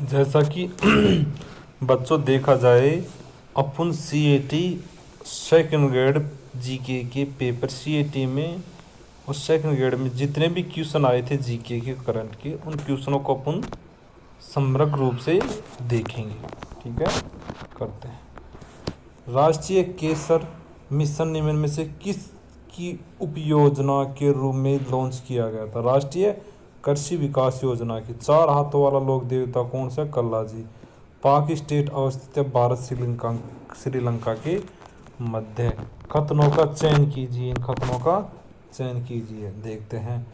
जैसा कि बच्चों देखा जाए, अपन सीएटी सेकंड ग्रेड जीके के पेपर सीएटी में और सेकंड ग्रेड में जितने भी क्वेश्चन आए थे जीके के करंट के, उन क्वेश्चनों को अपन समग्र रूप से देखेंगे। ठीक है, करते हैं। राष्ट्रीय केसर मिशन निम्न में से किस की उपयोजना के रूप में लॉन्च किया गया था? राष्ट्रीय कृषि विकास योजना की। चार हाथों वाला लोक देवता कौन सा? कल्ला जी। पाक स्टेट अवस्थित है भारत श्रीलंका के मध्य। खतनों का चयन कीजिए, इन खतनों का चयन कीजिए। देखते हैं।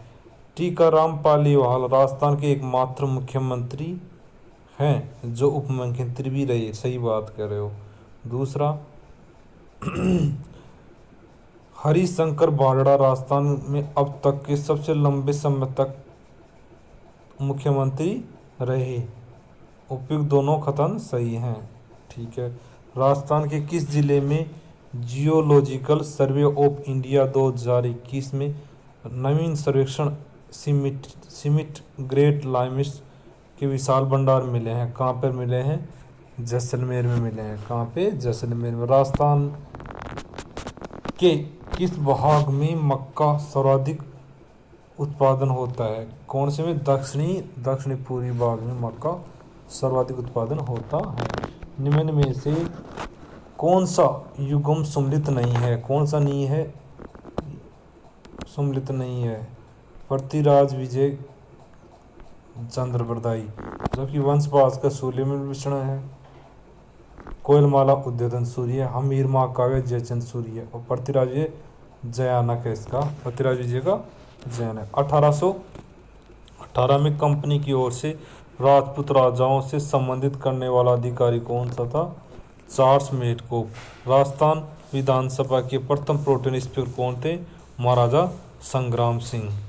टीकाराम पालीवाल राजस्थान के एकमात्र मुख्यमंत्री हैं जो उप मुख्यमंत्री भी रहे। सही बात कर रहे हो। दूसरा, हरिशंकर बारड़ा राजस्थान में अब तक के सबसे लंबे समय तक मुख्यमंत्री रहे। उपयुक्त दोनों कथन सही हैं। ठीक है। राजस्थान के किस जिले में जियोलॉजिकल सर्वे ऑफ इंडिया 2021 में नवीन सर्वेक्षण सीमिट ग्रेट लाइम्स के विशाल भंडार मिले हैं? कहाँ पर मिले हैं? जैसलमेर में मिले हैं। कहाँ पे? जैसलमेर में। राजस्थान के किस भाग में मक्का सर्वाधिक उत्पादन होता है? कौन से में? दक्षिणी पूर्वी भाग में मक्का सर्वाधिक उत्पादन होता है। निम्न में से कौन सा युग्म सम्मिलित नहीं है? कौन सा नहीं है? सम्मिलित नहीं है। पृथ्वीराज विजय चंद्र बरदाई, जबकि वंशवास का सूर्य में विषण है। कोयलमाला उद्योधन सूर्य, हमीर महाकाव्य जयचंद सूर्य और पृथ्वीराज विजय जयानक है। इसका पृथ्वीराज विजय का जयानक। 1818 में कंपनी की ओर से राजपूत राजाओं से संबंधित करने वाला अधिकारी कौन सा था? चार्ल्स मेडकोफ। राजस्थान विधानसभा के प्रथम प्रोटेन स्पीकर कौन थे? महाराजा संग्राम सिंह।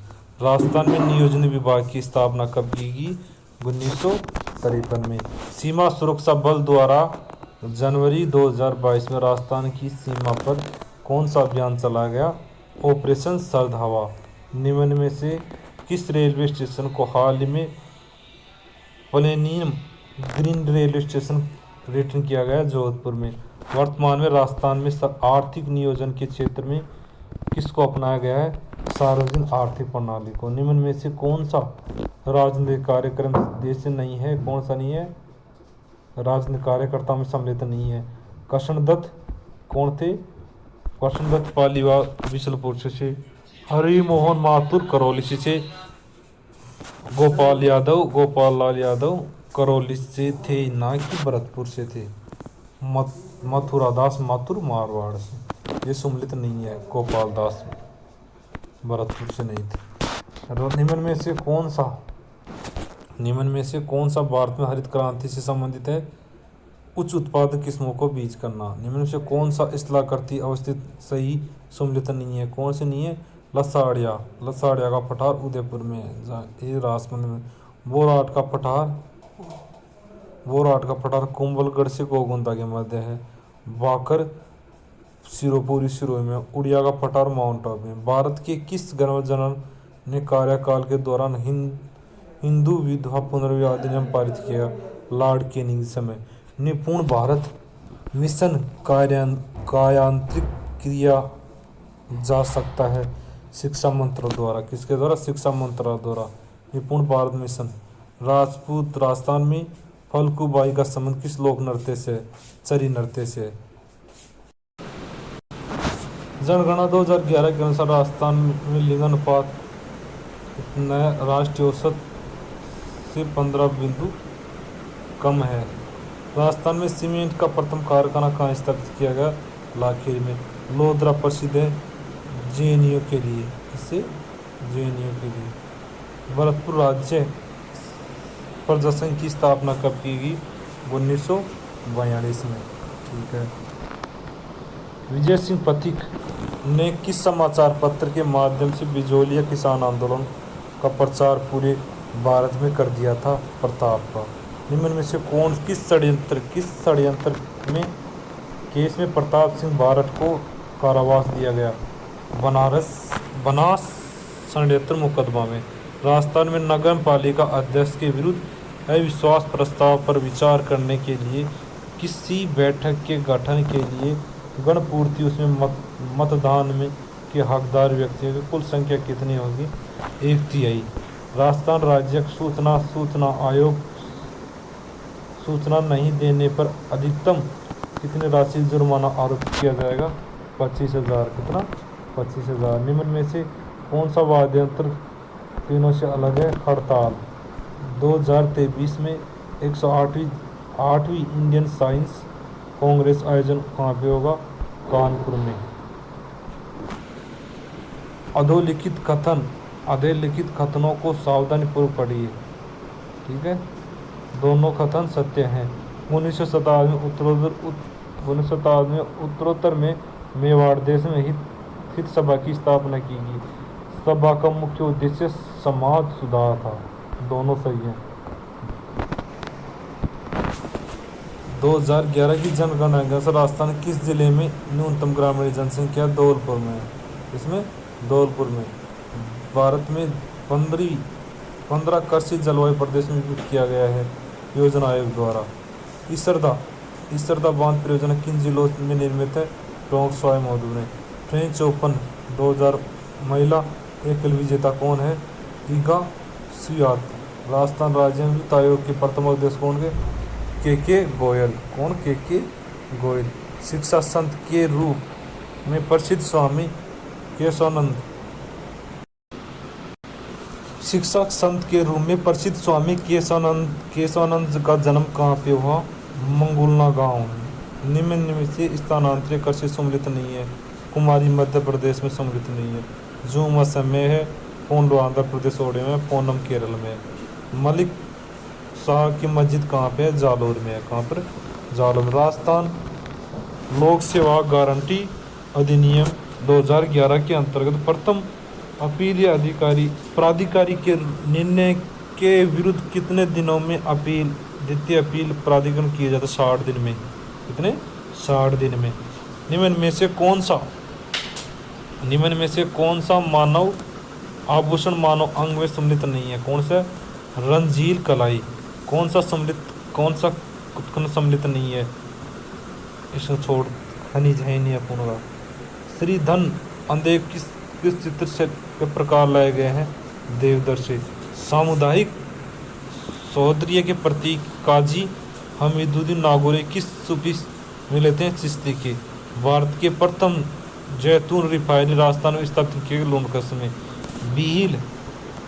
राजस्थान में नियोजन विभाग की स्थापना कब की गई? 1953 में। सीमा सुरक्षा बल द्वारा जनवरी 2022 में राजस्थान की सीमा पर कौन सा अभियान चलाया गया? ऑपरेशन सर्द हवा। निम्न में से किस रेलवे स्टेशन को हाल ही में platinum green railway station rating किया गया? जोधपुर में। वर्तमान में राजस्थान में आर्थिक नियोजन के क्षेत्र में किसको अपनाया गया है? सार्वजनिक आर्थिक प्रणाली को। निम्न में से कौन सा राजनीतिक कार्यक्रम देश से नहीं है? कौन सा नहीं है? राजनीतिक कार्यकर्ता में सम्मिलित नहीं है। कृष्णदत्त कौन थे? कृष्णदत्त पालीवाल बिशनपुर से। हरिमोहन माथुर करौली से। गोपाल लाल यादव करौली से थे, ना कि भरतपुर से थे। मथुरादास माथुर मारवाड़ से। ये सम्मिलित नहीं है। गोपाल दास भरतपुर से नहीं थे। निम्न में से कौन सा भारत में हरित क्रांति से संबंधित है? उच्च उत्पादक किस्मों को बीज करना। निम्न में से कौन सा इस्लाकर्ती अवस्थित सही सम्मिलित नहीं है? कौन से नहीं है? लसाड़िया का पठार उदयपुर में है। राजमंद में। बोराट का पठार कुंभलगढ़ से गोगुंदा के मध्य है। बाकर सिरोपुरी सिरोही में। उड़िया का पठार माउंट आबू में। भारत के किस गवर्नर जनरल ने कार्यकाल के दौरान हिंदू विधवा पुनर्विवाह अधिनियम पारित किया? लॉर्ड कैनिंग समय। निपुण भारत मिशन कार्यान्वित किया जा सकता है शिक्षा मंत्रालय द्वारा। किसके द्वारा? शिक्षा मंत्रालय द्वारा। निपुण भारत मिशन। राजपूत राजस्थान में फल्गुबाई का संबंध किस लोक नृत्य से? चरी नृत्य से। जनगणना 2011 के अनुसार राजस्थान में लिंग अनुपात राष्ट्रीय औसत से 15 बिंदु कम है। राजस्थान में सीमेंट का प्रथम कारखाना कहाँ स्थापित किया गया? लाखेरी में। लोधरा प्रसिद्ध है जेएनयू के लिए। इससे जेएनयू के लिए। भरतपुर राज्य प्रशासन की स्थापना कब की गई? 1942 में। ठीक है। विजय सिंह पथिक ने किस समाचार पत्र के माध्यम से बिजोलिया किसान आंदोलन का प्रचार पूरे भारत में कर दिया था? प्रताप का। निम्न में से किस षड्यंत्र में केस में प्रताप सिंह बारठ को कारावास दिया गया? बनास षड्यंत्र मुकदमा में। राजस्थान में नगर पालिका अध्यक्ष के विरुद्ध अविश्वास प्रस्ताव पर विचार करने के लिए किसी बैठक के गठन के लिए गणपूर्ति उसमें मतदान में के हकदार व्यक्तियों की कुल संख्या कितनी होगी? 1/3। राजस्थान राज्य सूचना आयोग सूचना नहीं देने पर अधिकतम कितनी राशि जुर्माना आरोपित किया जाएगा? 25,000। कितना? 25,000। निम्न में से कौन सा वाद्य यंत्र तीनों से अलग है? खड़ताल। 2023 में 108वीं इंडियन साइंस कांग्रेस आयोजन कहाँ पे होगा? कानपुर में। अधोलिखित कथनों को सावधानीपूर्वक पढ़िए। ठीक है, दोनों कथन सत्य हैं। 19वीं शताब्दी में उत्तरोत्तर में मेवाड़ देश में हित सभा की स्थापना की गई। सभा का मुख्य उद्देश्य समाज सुधार था। दोनों सही है। 2011 की जनगणना के अनुसार राजस्थान किस जिले में न्यूनतम ग्रामीण जनसंख्या? धौलपुर में। इसमें धौलपुर में। भारत में 15 कृषि जलवायु प्रदेश में विकसित किया गया है योजना आयोग द्वारा। इसरदा बांध परियोजना किन जिलों में निर्मित है? टोंक, सवाई माधोपुर। फ्रेंच ओपन 2000 महिला एकल विजेता कौन है? इगा स्वियात। राजस्थान राज्य वित्त आयोग के प्रथम अध्यक्ष कौन है? के गोयल। कौन? के गोयल। शिक्षा संत के रूप में प्रसिद्ध स्वामी केशवानंद का जन्म कहाँ पे हुआ? मंगुलना गांव। निम्न में से स्थानांतरित कृषि सम्मिलित नहीं है। कुमारी मध्य प्रदेश में सम्मिलित नहीं है। जूम असम में है। पोंडो आंध्र प्रदेश ओडिशा में। पोनम केरल में। मलिक शाह की मस्जिद कहाँ पे है? जालोर में है। कहाँ पर? जालोर। राजस्थान लोक सेवा गारंटी अधिनियम 2011 के अंतर्गत प्रथम अपीलीय प्राधिकारी के निर्णय के विरुद्ध कितने दिनों में द्वितीय अपील प्राधिकरण किया जाता? 60 दिन में। कितने? 60 दिन में। निम्न में से कौन सा मानव आभूषण मानव अंग में सम्मिलित नहीं है? कौन सा? रंजील कलाई। कौन सा सम्मिलित नहीं है? इसको छोड़, खनिज है नहीं पूर्ण। श्री धन अंधे किस चित्र से के प्रकार लाए गए हैं? देवदर्शी। सामुदायिक सौहार्द के प्रतीक काजी हमीदुद्दीन नागौरी किस सूफी में लेते हैं? चिश्ती के। भारत के प्रथम जैतून रिफाइनरी राजस्थान में स्थापित किए गए लोनकस में। भील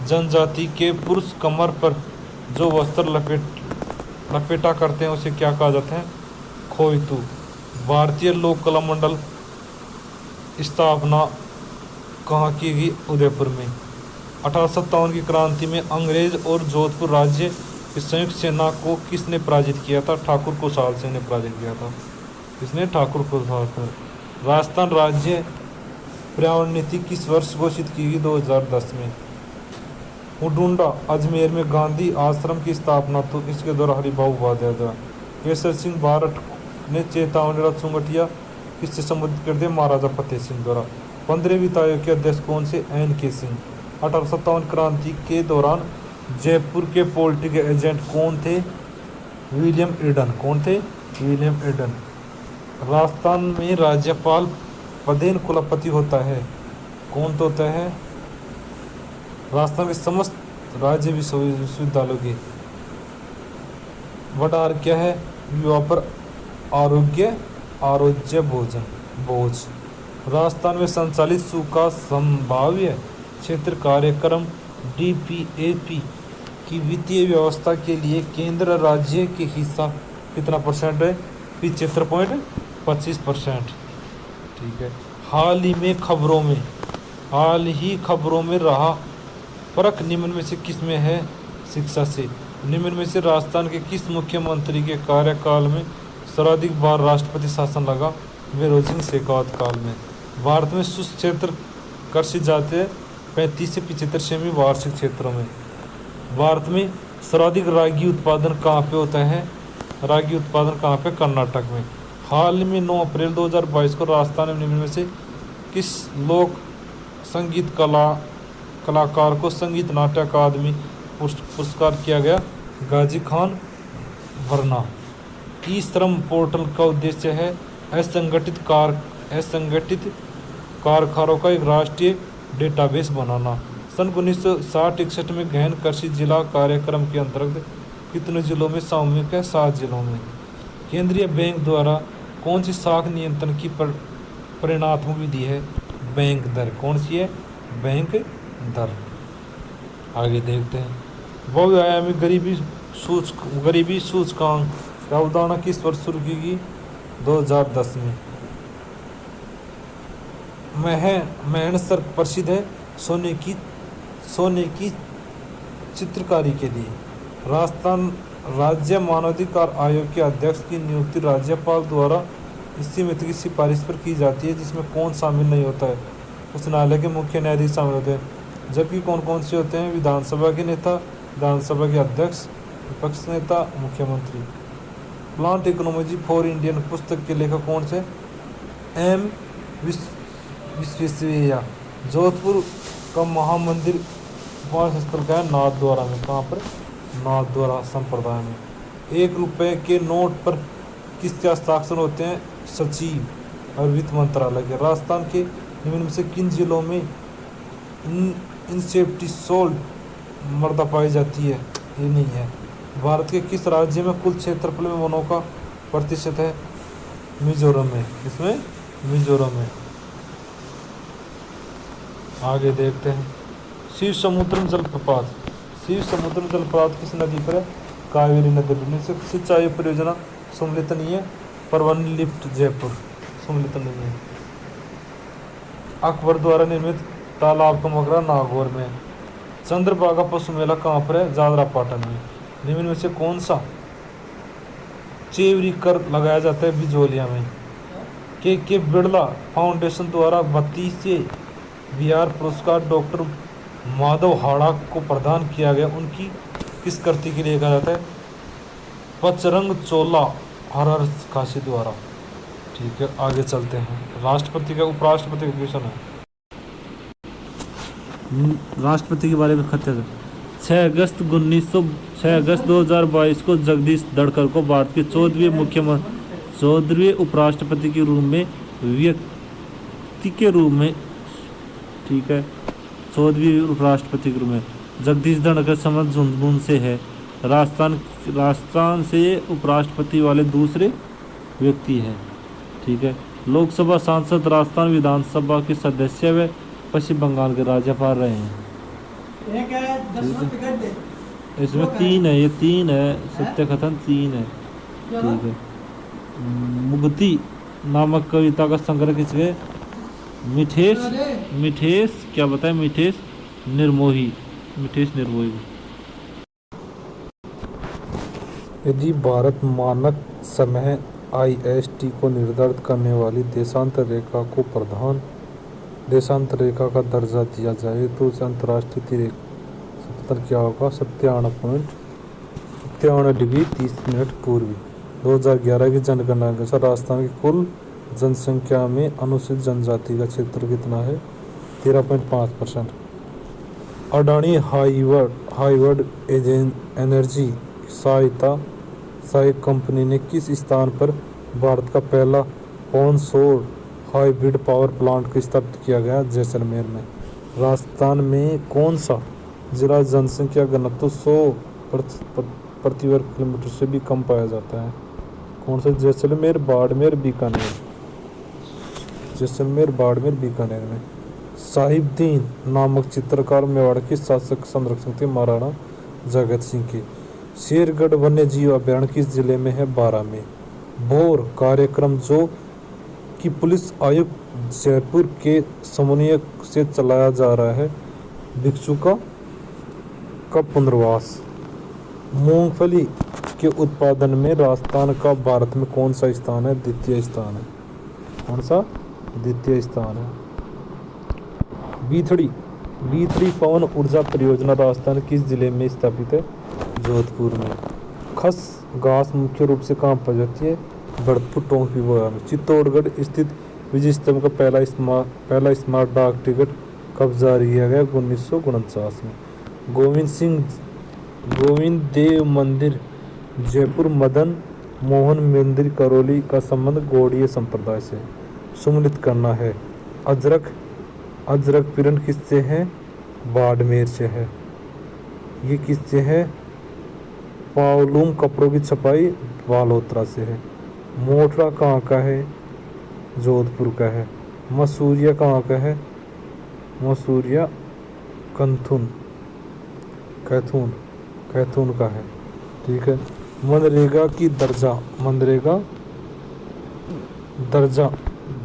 जनजाति के पुरुष कमर पर जो वस्त्र लपेटा करते हैं उसे क्या कहा जाता है? खोइतू। भारतीय लोक कला मंडल स्थापना कहाँ की गई? उदयपुर में। 1857 की क्रांति में अंग्रेज और जोधपुर राज्य की संयुक्त सेना को किसने पराजित किया था? ठाकुर कुशाल सिंह ने पराजित किया था। किसने? ठाकुर कुशाल सिंह। राजस्थान राज्य पर्यावरण नीति किस वर्ष घोषित की गई? 2010 में। उडुंडा अजमेर में गांधी आश्रम की स्थापना तो इसके द्वारा हरिभाऊ उपाध्याय द्वारा। केसर सिंह बारठ ने चेतावनी चुंगटिया किससे संबोधित कर दिया? महाराजा फतेह सिंह द्वारा। 15वीं वित्त आयोग के अध्यक्ष कौन से? NK सिंह। 1857 क्रांति के दौरान जयपुर के पॉलिटिकल एजेंट कौन थे? William Eden. कौन थे? William Aiden. राजस्थान में राज्यपाल पदेन कुलपति होता है। कौन तो होता है? राजस्थान के समस्त राज्य विश्वविद्यालयों के। वडार क्या है? युवा पर आरोग्य बोझ। राजस्थान में संचालित सूखा संभाव्य क्षेत्र कार्यक्रम DPAP की वित्तीय व्यवस्था के लिए केंद्र राज्य के हिस्सा कितना % है? 75.25%। ठीक है। हाल ही खबरों में रहा फर्क निम्न में से किस में है? शिक्षा से। निम्न में से राजस्थान के किस मुख्यमंत्री के कार्यकाल में सर्वाधिक बार राष्ट्रपति शासन लगा? वीरभद्र सिंह शेखावत काल में। भारत में शुष्क क्षेत्र कृषि जाते 35 से 75 सेमी वार्षिक क्षेत्रों में। भारत में सर्वाधिक रागी उत्पादन कहाँ पे होता है? रागी उत्पादन कहाँ पे? कर्नाटक में। हाल में 9 अप्रैल 2022 को राजस्थान में निम्न में से किस लोक संगीत कलाकार को संगीत नाट्य अकादमी पुरस्कार किया गया? गाजी खान वरना। ई श्रम पोर्टल का उद्देश्य है असंगठित कारखानों का एक राष्ट्रीय डेटाबेस बनाना। सन 1960-61 में गहन कृषि जिला कार्यक्रम के अंतर्गत कितने जिलों में सामूहिक है? 7 जिलों में। केंद्रीय बैंक द्वारा कौन सी साख नियंत्रण की परिणात्मक विधि है? बैंक दर। कौन सी है? बैंक दर। आगे देखते हैं। बहुआयामी गरीबी सूचकांक का अवधारणा किस वर्ष शुरू की गई? 2010 में। महन प्रसिद्ध है सोने की चित्रकारी के लिए। राजस्थान राज्य मानवाधिकार आयोग के अध्यक्ष की नियुक्ति राज्यपाल द्वारा इस समिति की सिफारिश पर की जाती है, जिसमें कौन शामिल नहीं होता है? उस न्यायालय के मुख्य न्यायाधीश शामिल होते हैं। जबकि कौन कौन से होते हैं? विधानसभा के नेता, विधानसभा के अध्यक्ष, विपक्ष नेता, मुख्यमंत्री। प्लांट इकोनॉमी फॉर इंडियन पुस्तक के लेखक कौन से? एम विश्वेश्वरैया। जोधपुर का महामंदिर उपासना स्थल का है? नाथद्वारा में। कहाँ पर? नाथद्वारा संप्रदाय में। 1 रुपए के नोट पर किसके हस्ताक्षर होते हैं? सचिव और वित्त मंत्रालय के। राजस्थान के निम्न में से किन जिलों में इंसेप्टिसाइड मृदा पाई जाती है? ये नहीं है। भारत के किस राज्य में कुल क्षेत्रफल में वनों का प्रतिशत है? मिजोरम में। इसमें मिजोरम में। आगे देखते हैं। शिव समुद्रम जलप्रपात किस नदी पर है? कावेरी नदी पर। सिंचाई परियोजना सम्मिलित नहीं है। परवानी लिफ्ट जयपुर सम्मिलित नहीं है। अकबर द्वारा निर्मित तालाब का मकबरा नागौर में। चंद्रभागा पशु मेला कहाँ पर है? जादरा पाटन में। निम्न में से कौन सा चेवरी कर लगाया जाता है? बिजोलिया में। के बिड़ला फाउंडेशन द्वारा 32वें बिहार पुरस्कार डॉक्टर माधव हाड़ा को प्रदान किया गया। उनकी किस कृति के लिए कहा जाता है? पचरंग चोला हरहर काशी द्वारा। ठीक है, आगे चलते हैं। राष्ट्रपति का उपराष्ट्रपति का क्वेश्चन है। राष्ट्रपति के बारे में खत्ते 6 अगस्त 2022 को जगदीश धनखड़ को भारत के 14वें उपराष्ट्रपति के रूप में व्यक्ति के रूप में, ठीक है, 14वें उपराष्ट्रपति के रूप में। जगदीश धनखड़ समझ झुंझुनू से है। राजस्थान से उपराष्ट्रपति वाले दूसरे व्यक्ति हैं। ठीक है। लोकसभा सांसद राजस्थान विधानसभा के सदस्य व पश्चिम बंगाल के राज्यपाल रहे हैं। इसमें 3 है, ये 3 है, सत्य कथन 3 है। ठीक है। मुगती नामक कविता का संग्रह किसके? मिठेश क्या बताए? मिठेश निर्मोही। यदि भारत मानक समय IST को निर्धारित करने वाली देशांतर रेखा को प्रधान देशांतर रेखा का दर्जा दिया जाए तो उसे अंतर्राष्ट्रीय सत्तर क्या होगा? 57.57 डिग्री 30 मिनट पूर्वी। 2011 की जनगणना के अनुसार राजस्थान की कुल जनसंख्या में अनुसूचित जनजाति का क्षेत्र कितना है? 13.5%। अडानी हाइवर्ड एनर्जी सहायक कंपनी ने किस स्थान पर भारत का पहला ऑनशोर हाइब्रिड पावर प्लांट को स्थापित किया गया? जैसलमेर में। राजस्थान में कौन सा जिला जनसंख्या घनत्व 100 प्रति वर्ग किलोमीटर से भी कम पाया जाता है? कौन सा? जैसलमेर, बाड़मेर, बीकानेर में। साहिबदीन नामक चित्रकार मेवाड़ के शासक संरक्षक थे? महाराणा जगत सिंह के। शेरगढ़ वन्य जीव अभयारण्य किस जिले में है? बारां में। भोर कार्यक्रम जो कि पुलिस आयुक्त जयपुर के समन्वय से चलाया जा रहा है। भिक्षुका का पुनर्वास। मूंगफली के उत्पादन में राजस्थान का भारत में कौन सा स्थान है? द्वितीय स्थान है। कौन सा? द्वितीय स्थान है। बीथड़ी पवन ऊर्जा परियोजना राजस्थान किस जिले में स्थापित है? जोधपुर में। खस घास मुख्य रूप से कहाँ पाई जाती है? भरतपुर, टोंक, विभोरा में। चित्तौड़गढ़ स्थित विजय स्तंभ का पहला स्मार्ट डाक टिकट कब जारी किया गया? 1949 में। गोविंद सिंह गोविंद देव मंदिर जयपुर, मदन मोहन मंदिर करौली का संबंध गौड़ीय संप्रदाय से सुमिलित करना है। अजरक अजरक पिरन किससे है? बाड़मेर से है। ये किससे है? पावलूम कपड़ों की छपाई बालोतरा से है। मोटरा कहाँ का है? जोधपुर का है। मसूरिया कहाँ का है? मसूरिया कंथुन कैथून कैथून का है। ठीक है। मनरेगा की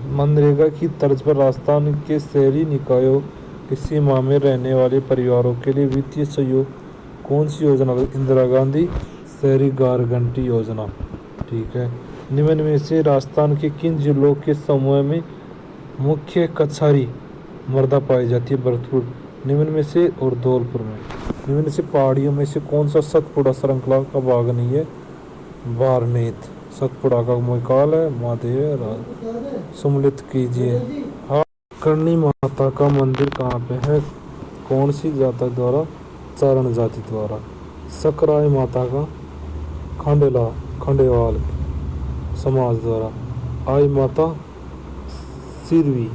मनरेगा की तर्ज पर राजस्थान के शहरी निकायों की सीमा में रहने वाले परिवारों के लिए वित्तीय सहयोग कौन सी योजना? इंदिरा गांधी शहरी गारंटी योजना। ठीक है। निम्न में से राजस्थान के किन जिलों के समूह में मुख्य कछारी मृदा पाई जाती है? भरतपुर निम्न में से और धौलपुर में। निम्न से पहाड़ियों में से कौन सा सतपुड़ा श्रृंखला का भाग नहीं है? बारनेत सतपुड़ा का मैकाल है। महादेव सम्मिलित कीजिए। हाँ। करणी माता का मंदिर कहाँ पे है? कौन सी जाति द्वारा? चारण जाति द्वारा। सकराय माता का खंडेवाल समाज द्वारा। आई माता सिरवी,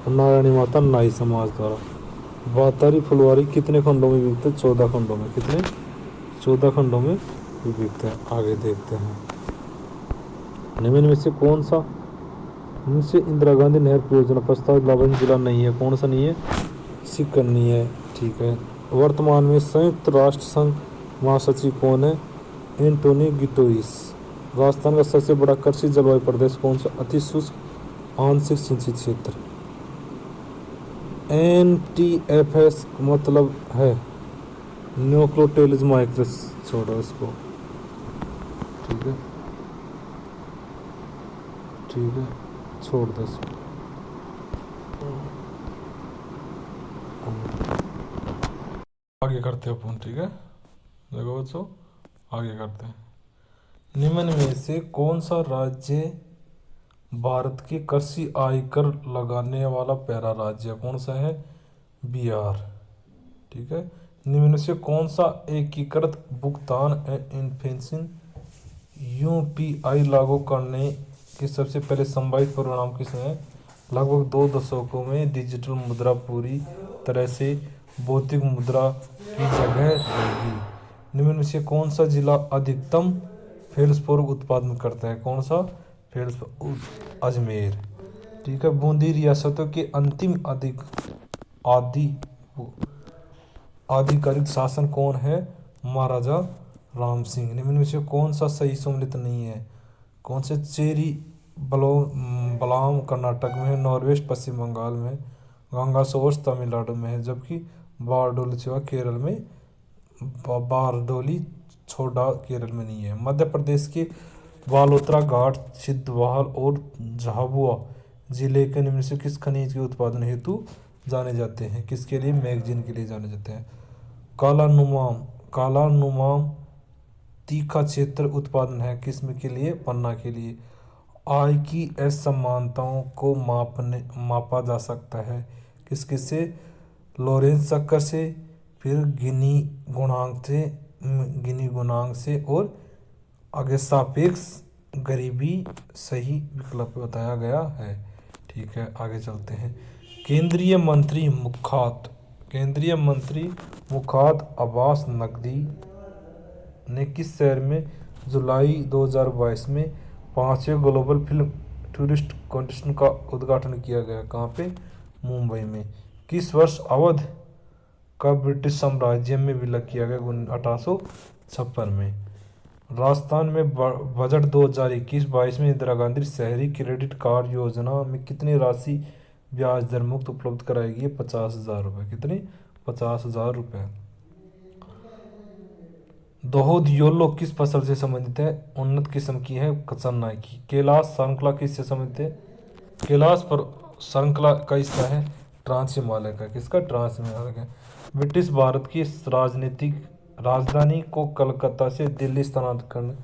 नारायणी माता नाई समाज द्वारा। बातारी फुलवारी कितने खंडों में विभक्त है? 14 खंडों में। कितने? 14 खंडों में विभक्त है। आगे देखते हैं। निम्न में से कौन सा इनसे इंदिरा गांधी नहर परियोजना प्रस्तावित लाभांश जिला नहीं है? कौन सा नहीं है? सिक्किम नहीं है। ठीक है। वर्तमान में संयुक्त राष्ट्र संघ महासचिव कौन है? एंटोनी गुटेरेस। राजस्थान का सबसे बड़ा कृषि जलवायु प्रदेश कौन सा? अति शुष्क आंशिक सिंचित क्षेत्र। NTFS मतलब है न्यूक्लियोटाइड माइक्रोस। छोड़ो इसको। ठीक है। ठीक है, छोड़ दो इसको। आगे करते हैं अपन। ठीक है, देखो बच्चों आगे करते हैं। निम्न में से कौन सा राज्य भारत के कृषि आयकर लगाने वाला पहला राज्य कौन सा है? बिहार। ठीक है। निम्न में से कौन सा एकीकृत भुगतान इंटरफेसिंग UPI लागू करने के सबसे पहले संभावित परिणाम किसमें है? लगभग 2 दशकों में डिजिटल मुद्रा पूरी तरह से भौतिक मुद्रा की जगह लेगी। निम्न में से कौन सा जिला अधिकतम फेल्सपोर उत्पादन करता है? कौन सा? फेल्सपोर अजमेर। ठीक है। बूंदी रियासतों के अंतिम आधिकारिक शासन कौन है? महाराजा राम सिंह। निम्न में से कौन सा सही सम्मिलित नहीं है? कौन से? चेरी बलाम कर्नाटक में है, नॉर्वेस्ट पश्चिम बंगाल में, गंगा सोर्स तमिलनाडु में है, जबकि बारडोली केरल में, बारडोली छोड़ा केरल में नहीं है। मध्य प्रदेश के बालोतरा घाट, छिंदवाड़ा और झाबुआ जिले के निम्न से किस खनिज के उत्पादन हेतु जाने जाते हैं? किसके लिए? मैगजीन के लिए जाने जाते हैं। कालानुमाम तीखा क्षेत्र उत्पादन है किस्म के लिए? पन्ना के लिए। आय की असमानताओं को मापा जा सकता है किस किस से? लॉरेंस चक्कर से, फिर गिनी गुणांक से, और आगे सापेक्ष गरीबी सही विकल्प बताया गया है। ठीक है, आगे चलते हैं। केंद्रीय मंत्री मुखात अब्बास नकवी ने किस शहर में जुलाई 2022 में 5वें ग्लोबल फिल्म टूरिस्ट कॉन्टेस्ट का उद्घाटन किया गया? कहाँ पे? मुंबई में। किस वर्ष अवध का ब्रिटिश साम्राज्य में विलय किया गया? 1856 में। राजस्थान में बजट 2021-22 में इंदिरा गांधी शहरी क्रेडिट कार्ड योजना में कितनी राशि ब्याज दर मुक्त उपलब्ध कराएगी? 50,000 रुपये। कितनी? 50,000 रुपये। दोहद योलो किस फसल से संबंधित है? उन्नत किस्म की है चना की। कैलाश श्रृंखला किससे संबंधित है? कैलाश पर श्रृंखला का इसका है ट्रांस हिमालय का। किसका? ट्रांस हिमालय का। ब्रिटिश भारत की राजनीतिक राजधानी को कलकत्ता से दिल्ली स्थानांतरित करने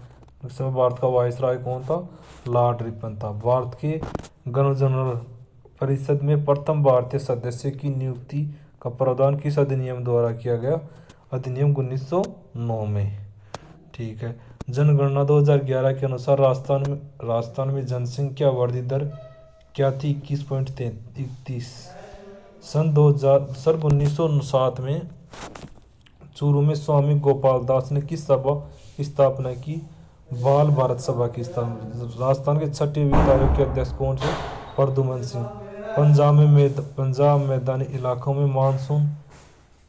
उस समय भारत का वायसराय कौन था? लॉर्ड रिपन था। भारत के गवर्नर जनरल परिषद में प्रथम भारतीय सदस्य की नियुक्ति का प्रावधान किस अधिनियम द्वारा किया गया? अधिनियम 1909 में। ठीक है। जनगणना 2011 के अनुसार राजस्थान में जनसंख्या वृद्धि दर क्या थी? 21.31। सन 1907 में चूरू में स्वामी गोपाल दास ने किस सभा की स्थापना की? बाल भारत सभा की स्थापना। राजस्थान के छठे वित्त आयोग के अध्यक्ष कौन से? प्रद्युमन सिंह। पंजाब मैदानी इलाकों में मानसून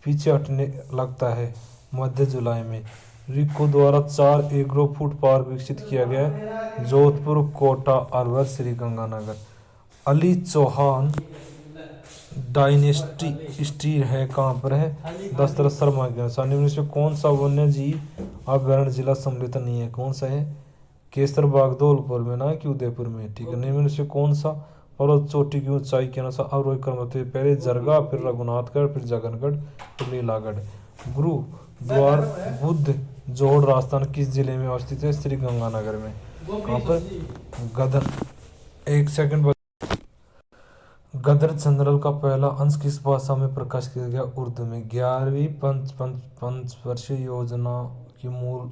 पीछे हटने लगता है मध्य जुलाई में। रिको द्वारा 4 एग्रो फूड पार्क विकसित किया गया है। जोधपुर, कोटा, अलवर, श्रीगंगानगर। अली चौहान डायनेस्टी स्टील है कहाँ पर है? दशरथ शर्मा के अनुसार निम्न में से कौन सा वन्य जीव अभ्यारण्य जिला सम्मिलित नहीं है? कौन सा है? केसर बाग धौलपुर में ना कि उदयपुर में। ठीक है। निम्न में से कौन सा पर्वत चोटी की ऊंचाई के अनुसार अवरोही क्रम होते हैं? पहले जरगा, फिर रघुनाथगढ़, फिर जगनगढ़, फिर लीलागढ़। गुरु द्वार बुद्ध जोड़ राजस्थान किस जिले में अवस्थित है? श्री गंगानगर में। कहाँ पर? गदर। एक सेकंड। गदर जनरल का पहला अंश किस भाषा में प्रकाशित किया गया? उर्दू में। 11वीं पंचवर्षीय योजना की मूल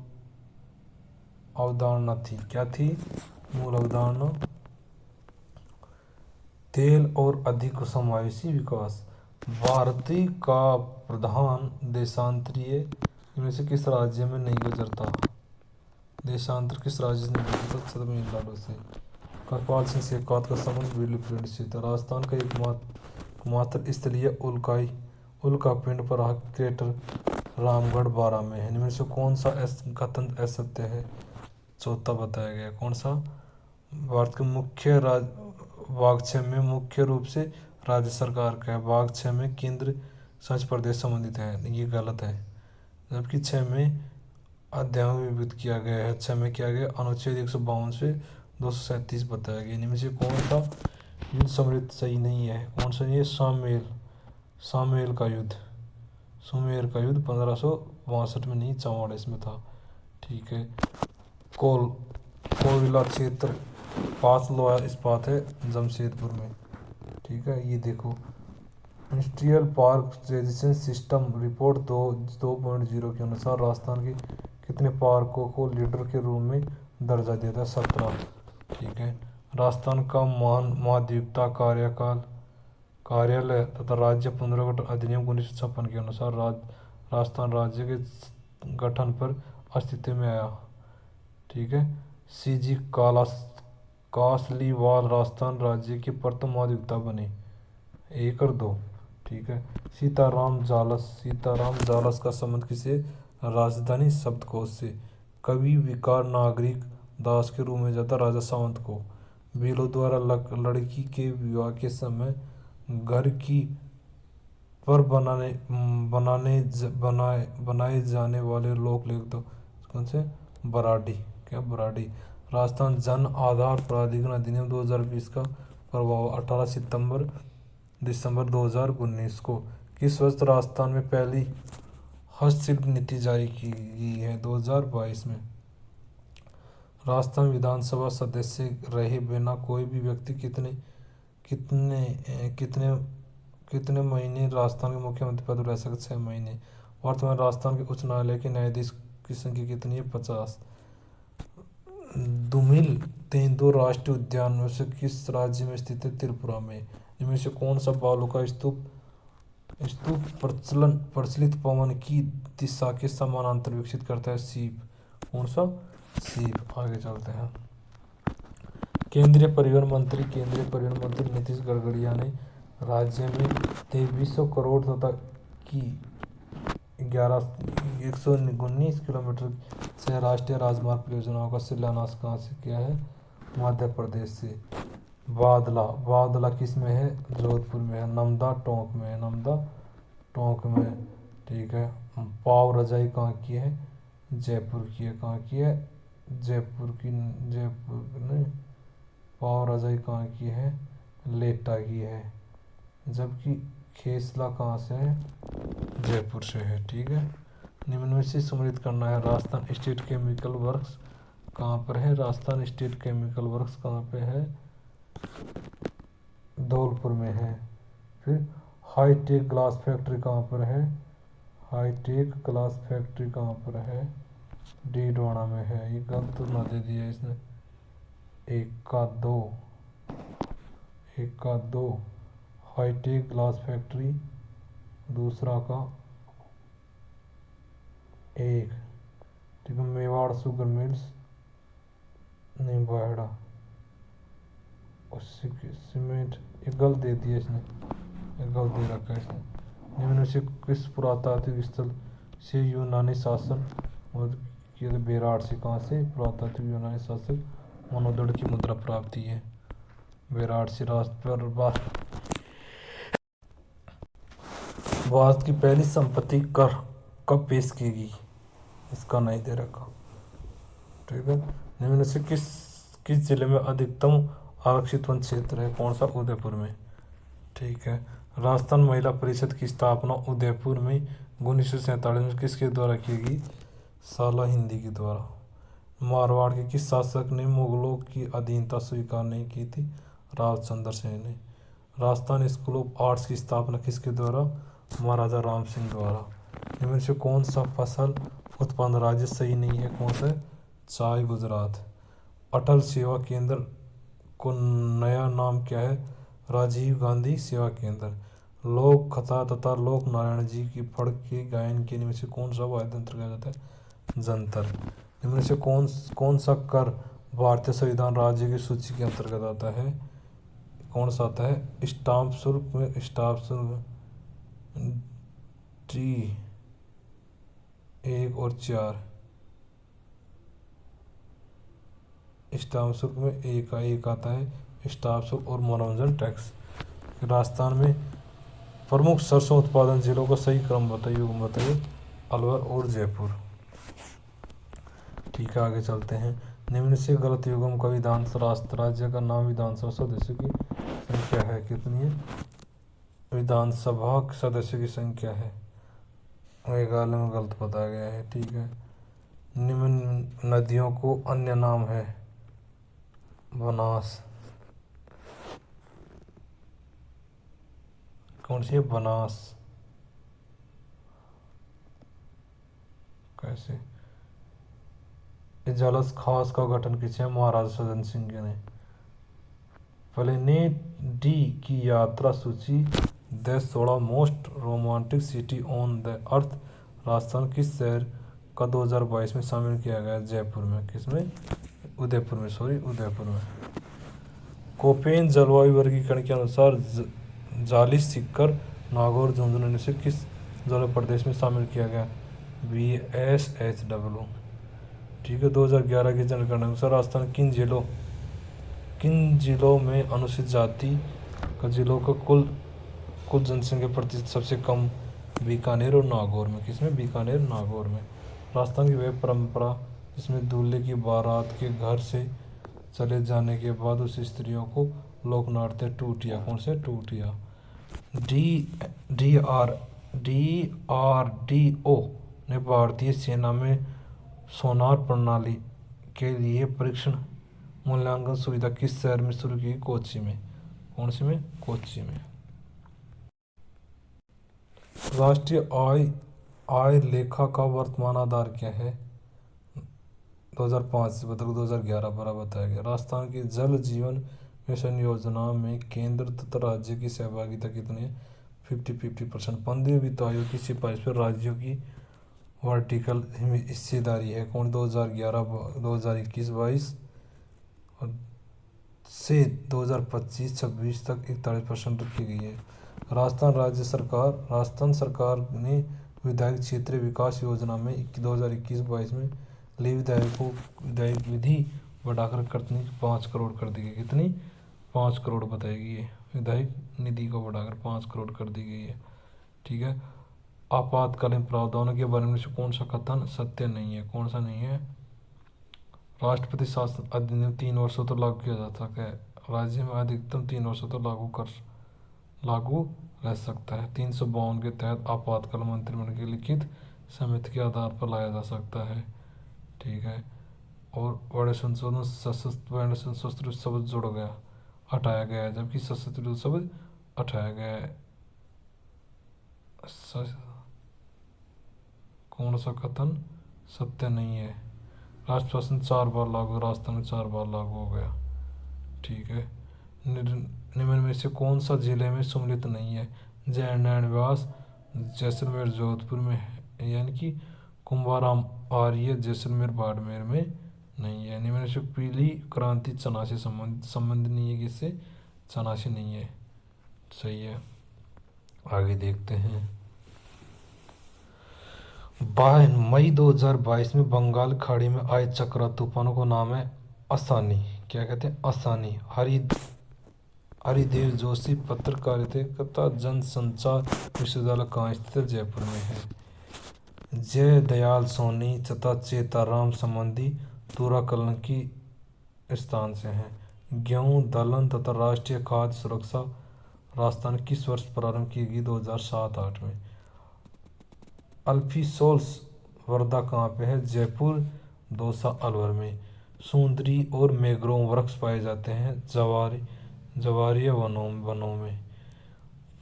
अवधारणा थी? क्या थी मूल अवधारणा? तेल और अधिक समावेशी विकास। भारतीय का प्रधान देशांतरीय इनमें से किस राज्य में नहीं गुजरता? देशांतर किस राज्य से नहीं गुजरता? तमिलनाडु से। करपाल सिंह शेखावत का संबंध बिरला से था। राजस्थान का एकमात्र स्थलीय उल्का पिंड पर क्रेटर रामगढ़ 12 में है। इनमें से कौन सा कथन असत्य है? चौथा बताया गया। कौन सा? भारत के मुख्य भाग 6 में मुख्य रूप से राज्य सरकार का है। भाग 6 में केंद्र शासित प्रदेश संबंधित है, ये गलत है। जबकि 6 में अध्यायों में विभक्त किया गया है। 6 में किया गया अनुच्छेद 152 से 237 बताया गया। इनमें से कौन सा युद्ध समृद्ध सही नहीं है? कौन सा? ये सामेल का युद्ध, सुमेर का युद्ध 1562 में नहीं 44 में था। ठीक है। कोयला क्षेत्र पास लोहा इस्पात है जमशेदपुर में। ठीक है। ये देखो industrial park resistance system report 2.0 के अनुसार राजस्थान के कितने पार्कों को लीडर के रूप में दर्जा दिया था? 17। ठीक है। राजस्थान का महाधिवक्ता कार्यालय तथा राज्य पुनर्गठन अधिनियम 1956 के अनुसार राजस्थान राज्य के गठन पर अस्तित्व में आया। ठीक है। सीजी कासलीवाल राजस्थान राज्य के प्रथम महाधिवक्ता बने। 1 और 2। ठीक है। सीताराम जालस का संबंध किसे? राजधानी शब्दकोश से। कवि विकार नागरिक दास के रूप में जाता राजा सावंत को। बेलों द्वारा लड़की के विवाह के समय घर की पर बनाए जाने वाले लोक लेखक कौन से? बराडी। क्या? बराडी। राजस्थान जन आधार प्राधिकरण अधिनियम 2020 का प्रभाव 18 दिसंबर 2019 को। किस वर्ष राजस्थान में पहली हस्तशिल्प नीति जारी की गई है? 2022 में। राजस्थान विधानसभा सदस्य रहे बिना कोई भी व्यक्ति कितने महीने राजस्थान के मुख्यमंत्री पद रह सकते? 6 महीने। वर्तमान राजस्थान के उच्च न्यायालय के न्यायाधीश की संख्या कितनी है? 50। दुमिल तेंदुआ राष्ट्रीय उद्यान में से किस राज्य में स्थित है? त्रिपुरा में। इनमें से कौन सा बालू का स्तूप प्रचलित पवन की दिशा के समानांतर विकसित करता है? सीप। कौन सा? सीप। आगे चलते हैं। केंद्रीय परिवहन मंत्री नीतीश गडकरिया ने राज्य में 2300 करोड़ तथा की 119 किलोमीटर से राष्ट्रीय राजमार्ग परियोजनाओं का शिलान्यास कहाँ से किया है? मध्य प्रदेश से। बादला किस में है? जोधपुर में है। नमदा टोंक में। ठीक है। पाव रजाई कहाँ की है? जयपुर की है। कहाँ की है? जयपुर नहीं, पाव रजाई कहाँ की है? लेटा की है। जबकि खेसला कहाँ से है? जयपुर से है। ठीक है। निम्न में से सम्मिलित करना है। राजस्थान स्टेट केमिकल वर्क्स कहाँ पर है? राजस्थान स्टेट केमिकल वर्क्स कहाँ पे है? धौलपुर में है। फिर हाईटेक ग्लास फैक्ट्री कहाँ पर है? हाईटेक ग्लास फैक्ट्री कहाँ पर है? डीडवाना में है। ये गलत ना दे दिया इसने। एक का दो हाईटेक ग्लास फैक्ट्री, दूसरा का एक। ठीक है, मेवाड़ शुगर मिल्स निम्बाहेड़ा और सीमेंट। ये गलत दे दिया इसने, ये गलत दे रखा है इसने। निम्न में से किस पुरातात्विक स्थल से यूनानी शासन और बेरार से, कहाँ से पुरातात्विक यूनानी शासक मनोदड़ की मुद्रा प्राप्ति है? बेरार से। राष्ट्र पर भारत की पहली संपत्ति कर कब पेश की गई? इसका नहीं दे रखा। ठीक है, निम्न में से किस जिले में अधिकतम आरक्षित वन क्षेत्र है? कौन सा? उदयपुर में। ठीक है, राजस्थान महिला परिषद की स्थापना उदयपुर में 1947 में किसके द्वारा की गई? साला हिंदी के द्वारा। मारवाड़ के किस शासक ने मुगलों की अधीनता स्वीकार नहीं की थी? राजचंद्र सिंह ने। राजस्थान स्कूल ऑफ आर्ट्स की स्थापना किसके द्वारा? महाराजा राम सिंह द्वारा। इनमें से कौन सा फसल उत्पादन राज्य सही नहीं है? कौन सा? चाय, गुजरात। अटल सेवा केंद्र को नया नाम क्या है? राजीव गांधी सेवा केंद्र। लोक कथा तथा लोक नारायण जी की फड़ के गायन के इनमें से कौन सा वाद्य यंत्र कहा जाता है? जंतर। इनमें से कौन सा कर भारतीय संविधान राज्य की सूची के अंतर्गत आता है? कौन सा आता है? स्टाम्प शुल्क में, स्टाम्प शुल्क डी 1 और 4। स्टाम्प शुल्क में एक आता है स्टाम्प शुल्क और मनोरंजन टैक्स। राजस्थान में प्रमुख सरसों उत्पादन जिलों का सही क्रम बताइए, युग्म बताइए। अलवर और जयपुर। ठीक है, आगे चलते हैं। निम्न से गलत युग्म का विधानसभा राज्य का नाम विधानसभा सदस्यों की संख्या है कितनी है? विधानसभा सदस्यों की संख्या है। मेघालय में गलत बताया गया है। ठीक है, निम्न नदियों को अन्य नाम है? बनास। कौन सी है? बनास। कैसे? जलस खास का गठन किसे? महाराजा सदन सिंह ने। प्लेनेट डी की यात्रा सूची the 16 most romantic city on the earth Rajasthan किस शहर का 2022 में शामिल किया गया? जयपुर में। किसमें? उदयपुर में। उदयपुर में। कोपेन जलवायु वर्गीकरण के अनुसार जाली, सीकर, नागौर, झुंझुनू से किस जल प्रदेश में शामिल किया गया? BSHW। ठीक है, 2011 की जनगणना के अनुसार राजस्थान किन जिलों में अनुसूचित जाति का जिलों का कुल जनसंख्या प्रतिशत सबसे कम? बीकानेर और नागौर में। किसमें? बीकानेर, नागौर में। राजस्थान की वह परंपरा जिसमें दूल्हे की बारात के घर से चले जाने के बाद उस स्त्रियों को लोकनाट्य टूटिया। कौन से? टूटिया। DRDO ने भारतीय सेना में सोनार प्रणाली के लिए परीक्षण मूल्यांकन सुविधा किस शहर में शुरू की? कोच्चि में। कौन सी में? कोच्चि में। राष्ट्रीय आय लेखा का वर्तमान आधार क्या है? 2005 से बदल 2011 पर बताया गया। राजस्थान की जल जीवन मिशन योजना में केंद्र तथा राज्य की सहभागिता कितनी है? 50-50%। 15वीं वित्त आयोग की सिफारिश पर राज्यों की वर्टिकल हिस्सेदारी है। कौन? 2011-2021-22 और से 2025-26 तक 41% रखी गई है। राजस्थान सरकार ने विधायक क्षेत्रीय विकास योजना में 2021-22 में ली विधायक विधि बढ़ाकर कितनी? 5 करोड़ कर दी गई। कितनी? 5 करोड़ बताएगी ये। विधायक निधि को बढ़ाकर 5 करोड़ कर दी गई है। ठीक है, आपातकालीन प्रावधानों के बारे में कौन सा कथन सत्य नहीं है? कौन सा नहीं है? राष्ट्रपति शासन अधिनियम 3 वर्षों तो लागू किया जा सकता है। राज्य में अधिकतम 3 वर्षों तो लागू रह सकता है। 352 के तहत आपातकाल मंत्रिमंडल की लिखित समिति के आधार पर लाया जा सकता है। ठीक है, और बड़े संशोधन सशस्त्र शब्द जुड़ गया, हटाया गया है, जबकि सशस्त्र शब्द हटाया गया है। कौन सा कथन सत्य नहीं है? राष्ट्र शासन 4 बार लागू, राजस्थान में 4 बार लागू हो गया। ठीक है। निम्न में से कौन सा जिले में सम्मिलित नहीं है? जैनवास जैसलमेर जोधपुर में है, यानी कि कुंभाराम आर्य जैसलमेर बाड़मेर में नहीं है। निम्न में से पीली क्रांति चना से संबंध नहीं है, किससे? चना से नहीं है। सही है। आगे देखते हैं। मई 2022 में बंगाल खाड़ी में आए चक्रवात तूफानों का नाम है असानी। क्या कहते हैं? असानी। हरिदेव जोशी पत्रकारिता जनसंचार विश्वविद्यालय कहाँ स्थित है? जयपुर में है। जय दयाल सोनी तथा चेताराम संबंधी तुराकलन की स्थान से हैं। गेहूं दलहन तथा राष्ट्रीय खाद्य सुरक्षा राजस्थान किस वर्ष प्रारंभ की गई? 2007-8 में। अल्फी वर्धा कहाँ पे है? जयपुर, दौसा, अलवर में। सुंदरी और मैंग्रोव वृक्ष पाए जाते हैं जवारीय वनों में।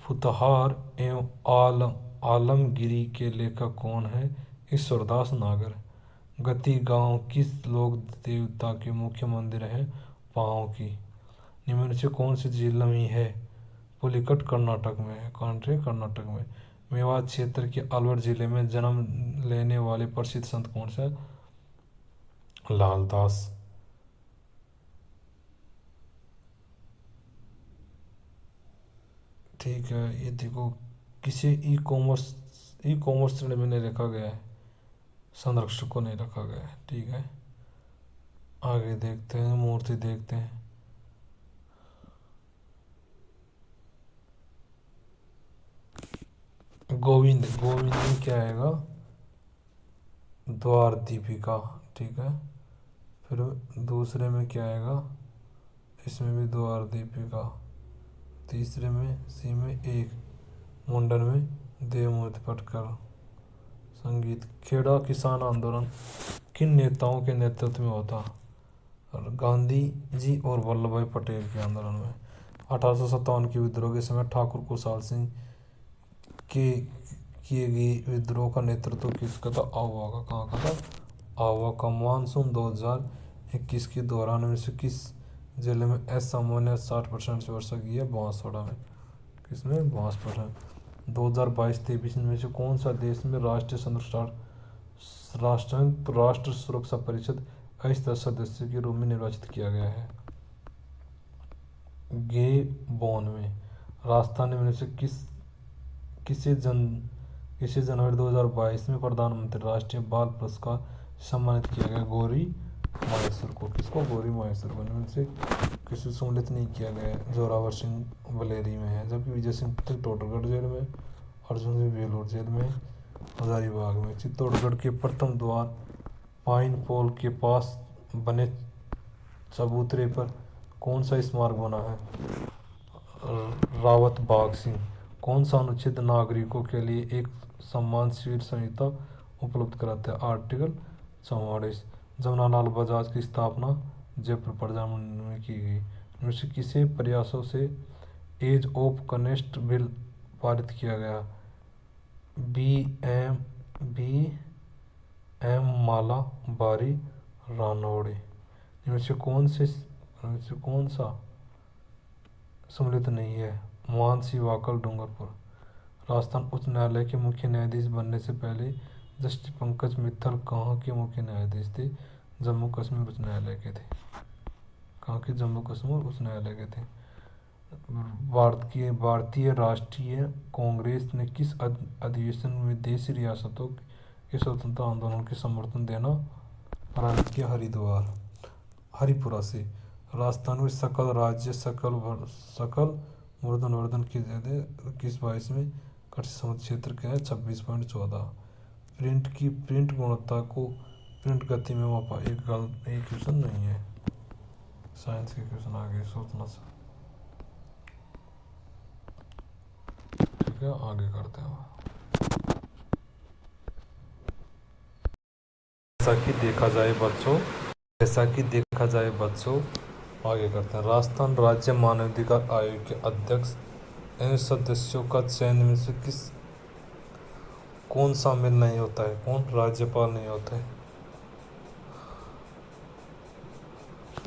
फुतहार एवं आलमगिरी के लेखक कौन है? ईश्वरदास नागर। गति गांव किस लोक देवता के मुख्य मंदिर है? पांव की। निम्न से कौन सी जिला में है? पुलिकट कर्नाटक में है। कर्नाटक में। मेवात क्षेत्र के अलवर जिले में जन्म लेने वाले प्रसिद्ध संत कौन से? लालदास। ठीक है। ये देखो, किसी ई कॉमर्स श्रेणी में नहीं रखा गया है, संरक्षक को नहीं रखा गया है। ठीक है। आगे देखते हैं, मूर्ति देखते हैं। गोविंद में क्या आएगा? द्वार दीपिका। ठीक है। फिर दूसरे में क्या आएगा? इसमें भी द्वार दीपिका। तीसरे में सी में एक, मुंडन में देवमूर्ति पटकर। संगीत। खेड़ा किसान आंदोलन किन नेताओं के नेतृत्व में होता? गांधी जी और वल्लभ भाई पटेल के आंदोलन में। 1857 के विद्रोह के समय ठाकुर कुशाल सिंह के किए गए विद्रोह का नेतृत्व किसका था? आहुआ का। कहाँ का था? आहुआ का। मानसून 2021 के दौरान में से किस जिले में असामान्य 60% से वर्षा की है? बांसवाड़ा में। किसमें? बांसवाड़ा। 2022-23 में से कौन सा देश में राष्ट्र सुरक्षा परिषद अस्थायी सदस्य के रूप में निर्वाचित किया गया है? गेबोन में। राजस्थान में से किसे जनवरी 2022 में प्रधानमंत्री राष्ट्रीय बाल पुरस्कार सम्मानित किया गया? गौरी माहेश्वर को। किसको? गौरी माहेश्वर को। इनमें से किसी सम्मिलित नहीं किया गया? जोरावर सिंह वलेरी में है, जबकि विजय सिंह चित्तौड़गढ़ जेल में, अर्जुन सिंह बेलूर जेल में, हजारीबाग में। चित्तौड़गढ़ के प्रथम द्वार पाइन पोल के पास बने चबूतरे पर कौन सा स्मारक बना है? रावत बाग सिंह। कौन सा अनुच्छेद नागरिकों के लिए एक सम्मान शिविर संहिता उपलब्ध कराता है? आर्टिकल 44। जमनालाल बजाज की स्थापना जयपुर प्रजामंडल में की गई। इनमें से किसे प्रयासों से एज ऑफ कनेस्ट बिल पारित किया गया? बी एम माला बारी रानौड़े। इनमें से कौन सा सम्मिलित नहीं है? मानसी वाकल डूंगरपुर। राजस्थान उच्च न्यायालय के मुख्य न्यायाधीश बनने से पहले जस्टिस पंकज मित्तल कहाँ के मुख्य न्यायाधीश थे? जम्मू कश्मीर उच्च न्यायालय के थे। कहाँ के? जम्मू कश्मीर उच्च न्यायालय के थे। भारतीय राष्ट्रीय कांग्रेस ने किस अधिवेशन में विदेशी रियासतों के स्वतंत्रता आंदोलन के समर्थन देना प्रारंभ किया? हरिपुरा से। राजस्थान में सकल राज्य सकल मूर्धन्यवर्धन की किस 22 में कृषि समुद्र क्षेत्र के है? 26.14। प्रिंट गुणवत्ता को प्रिंट गति में मापा। एक क्वेश्चन नहीं है, साइंस के क्वेश्चन आगे सोचना सा। ठीक है, आगे करते हैं। जैसा कि देखा जाए बच्चों, आगे करते हैं। राजस्थान राज्य मानवाधिकार आयोग के अध्यक्ष एवं सदस्यों का चयन में से कौन शामिल नहीं होता है? कौन? राज्यपाल नहीं होता है।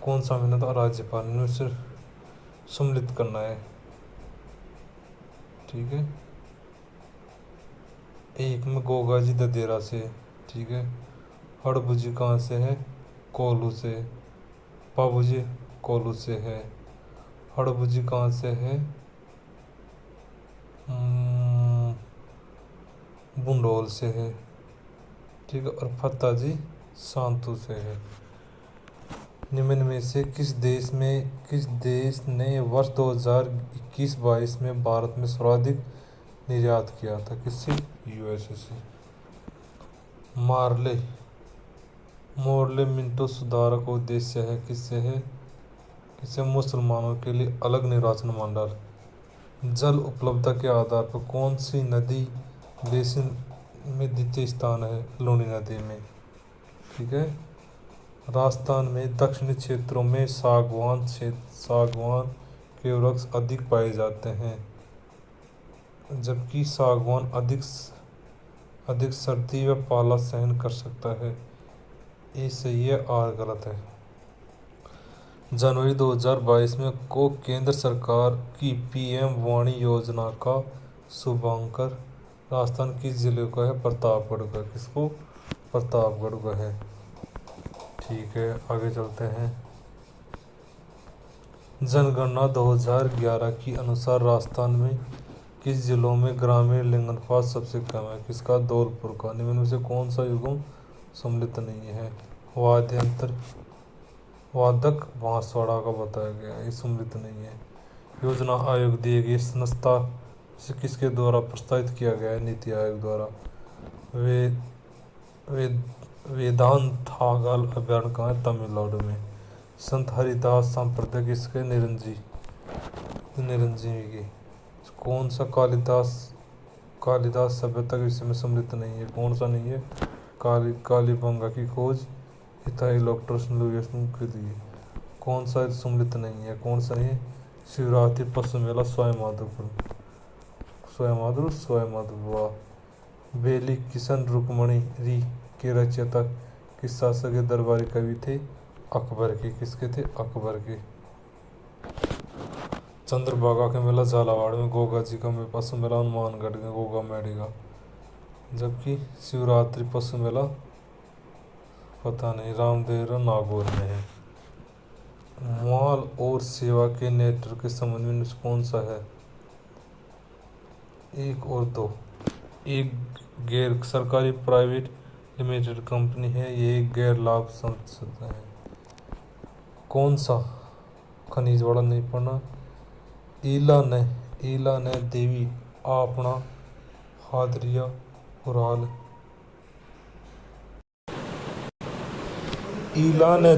कौन शामिल होता है? राज्यपाल ने सिर्फ सम्मिलित करना है। ठीक है। एक में गोगा जी ददेरा से। ठीक है। हड़बुजी कहाँ से है? कोल्हू से। बाबूजी कोल्हू से है। हड़बुजी कहाँ से है? बुंडोल से है। ठीक है। और फत्ता जी सांतू से है। निम्न में से किस देश ने वर्ष 2021-22 में भारत में सर्वाधिक निर्यात किया था? किससे? यूएसए से। मोरले मिंटो सुधारक उद्देश्य है। किससे है? किससे? मुसलमानों के लिए अलग निर्वाचन मंडल। जल उपलब्धता के आधार पर कौन सी नदी बेसिन में द्वितीय स्थान है? लूनी नदी में। ठीक है। राजस्थान में दक्षिणी क्षेत्रों में सागवान के वृक्ष अधिक पाए जाते हैं, जबकि सागवान अधिक सर्दी व पाला सहन कर सकता है। ये सही है और गलत है। जनवरी 2022 में को केंद्र सरकार की पीएम वाणी योजना का शुभारंभ राजस्थान किस जिले का है? प्रतापगढ़ का। किसको? प्रतापगढ़ का है। ठीक है। आगे चलते हैं। जनगणना 2011 के अनुसार राजस्थान में किस जिलों में ग्रामीण लिंगानुपात सबसे कम है? किसका? धौलपुर का। निम्न में से कौन सा युग्म सम्मिलित नहीं है? वादक बांसवाड़ा का बताया गया है, ये सम्मिलित नहीं है। योजना आयोग दिए गए संस्था से किसके द्वारा प्रस्तावित किया गया है? नीति आयोग द्वारा। वे वेदांतागल अभ्यारण्य कहाँ है? तमिलनाडु में। संत हरिदास संप्रदाय किसके? निरंजी के। कौन सा? कालिदास सभ्यता के विषय में सम्मिलित नहीं है। कौन सा नहीं है? कालीबंगा की खोज इथाइलोप्टेरस लुइस के लिए। कौन सा सम्मिलित नहीं है? कौन सा नहीं है? शिवरात्रि पशु मेला स्वयं बेली किशन रुक्मणी री के रचयिता किस शासक के दरबारी कवि थे? अकबर के। किसके थे? अकबर के। चंद्रभागा के मेला झालावाड़ में, गोगा जी का पशु मेला हनुमानगढ़ में गोगा मेडी का, जबकि शिवरात्रि पशु मेला पता नहीं रामदेव नागौर में है। माल और सेवा के नेटवर्क के संबंध में कौन सा है? 1 और 2। एक गैर सरकारी प्राइवेट लिमिटेड कंपनी है, ये एक गैर लाभ संस्था है। कौन सा? खनिज वाला नहीं पढ़ना। ईला ने देवी आपना हादरिया उराल। ईला ने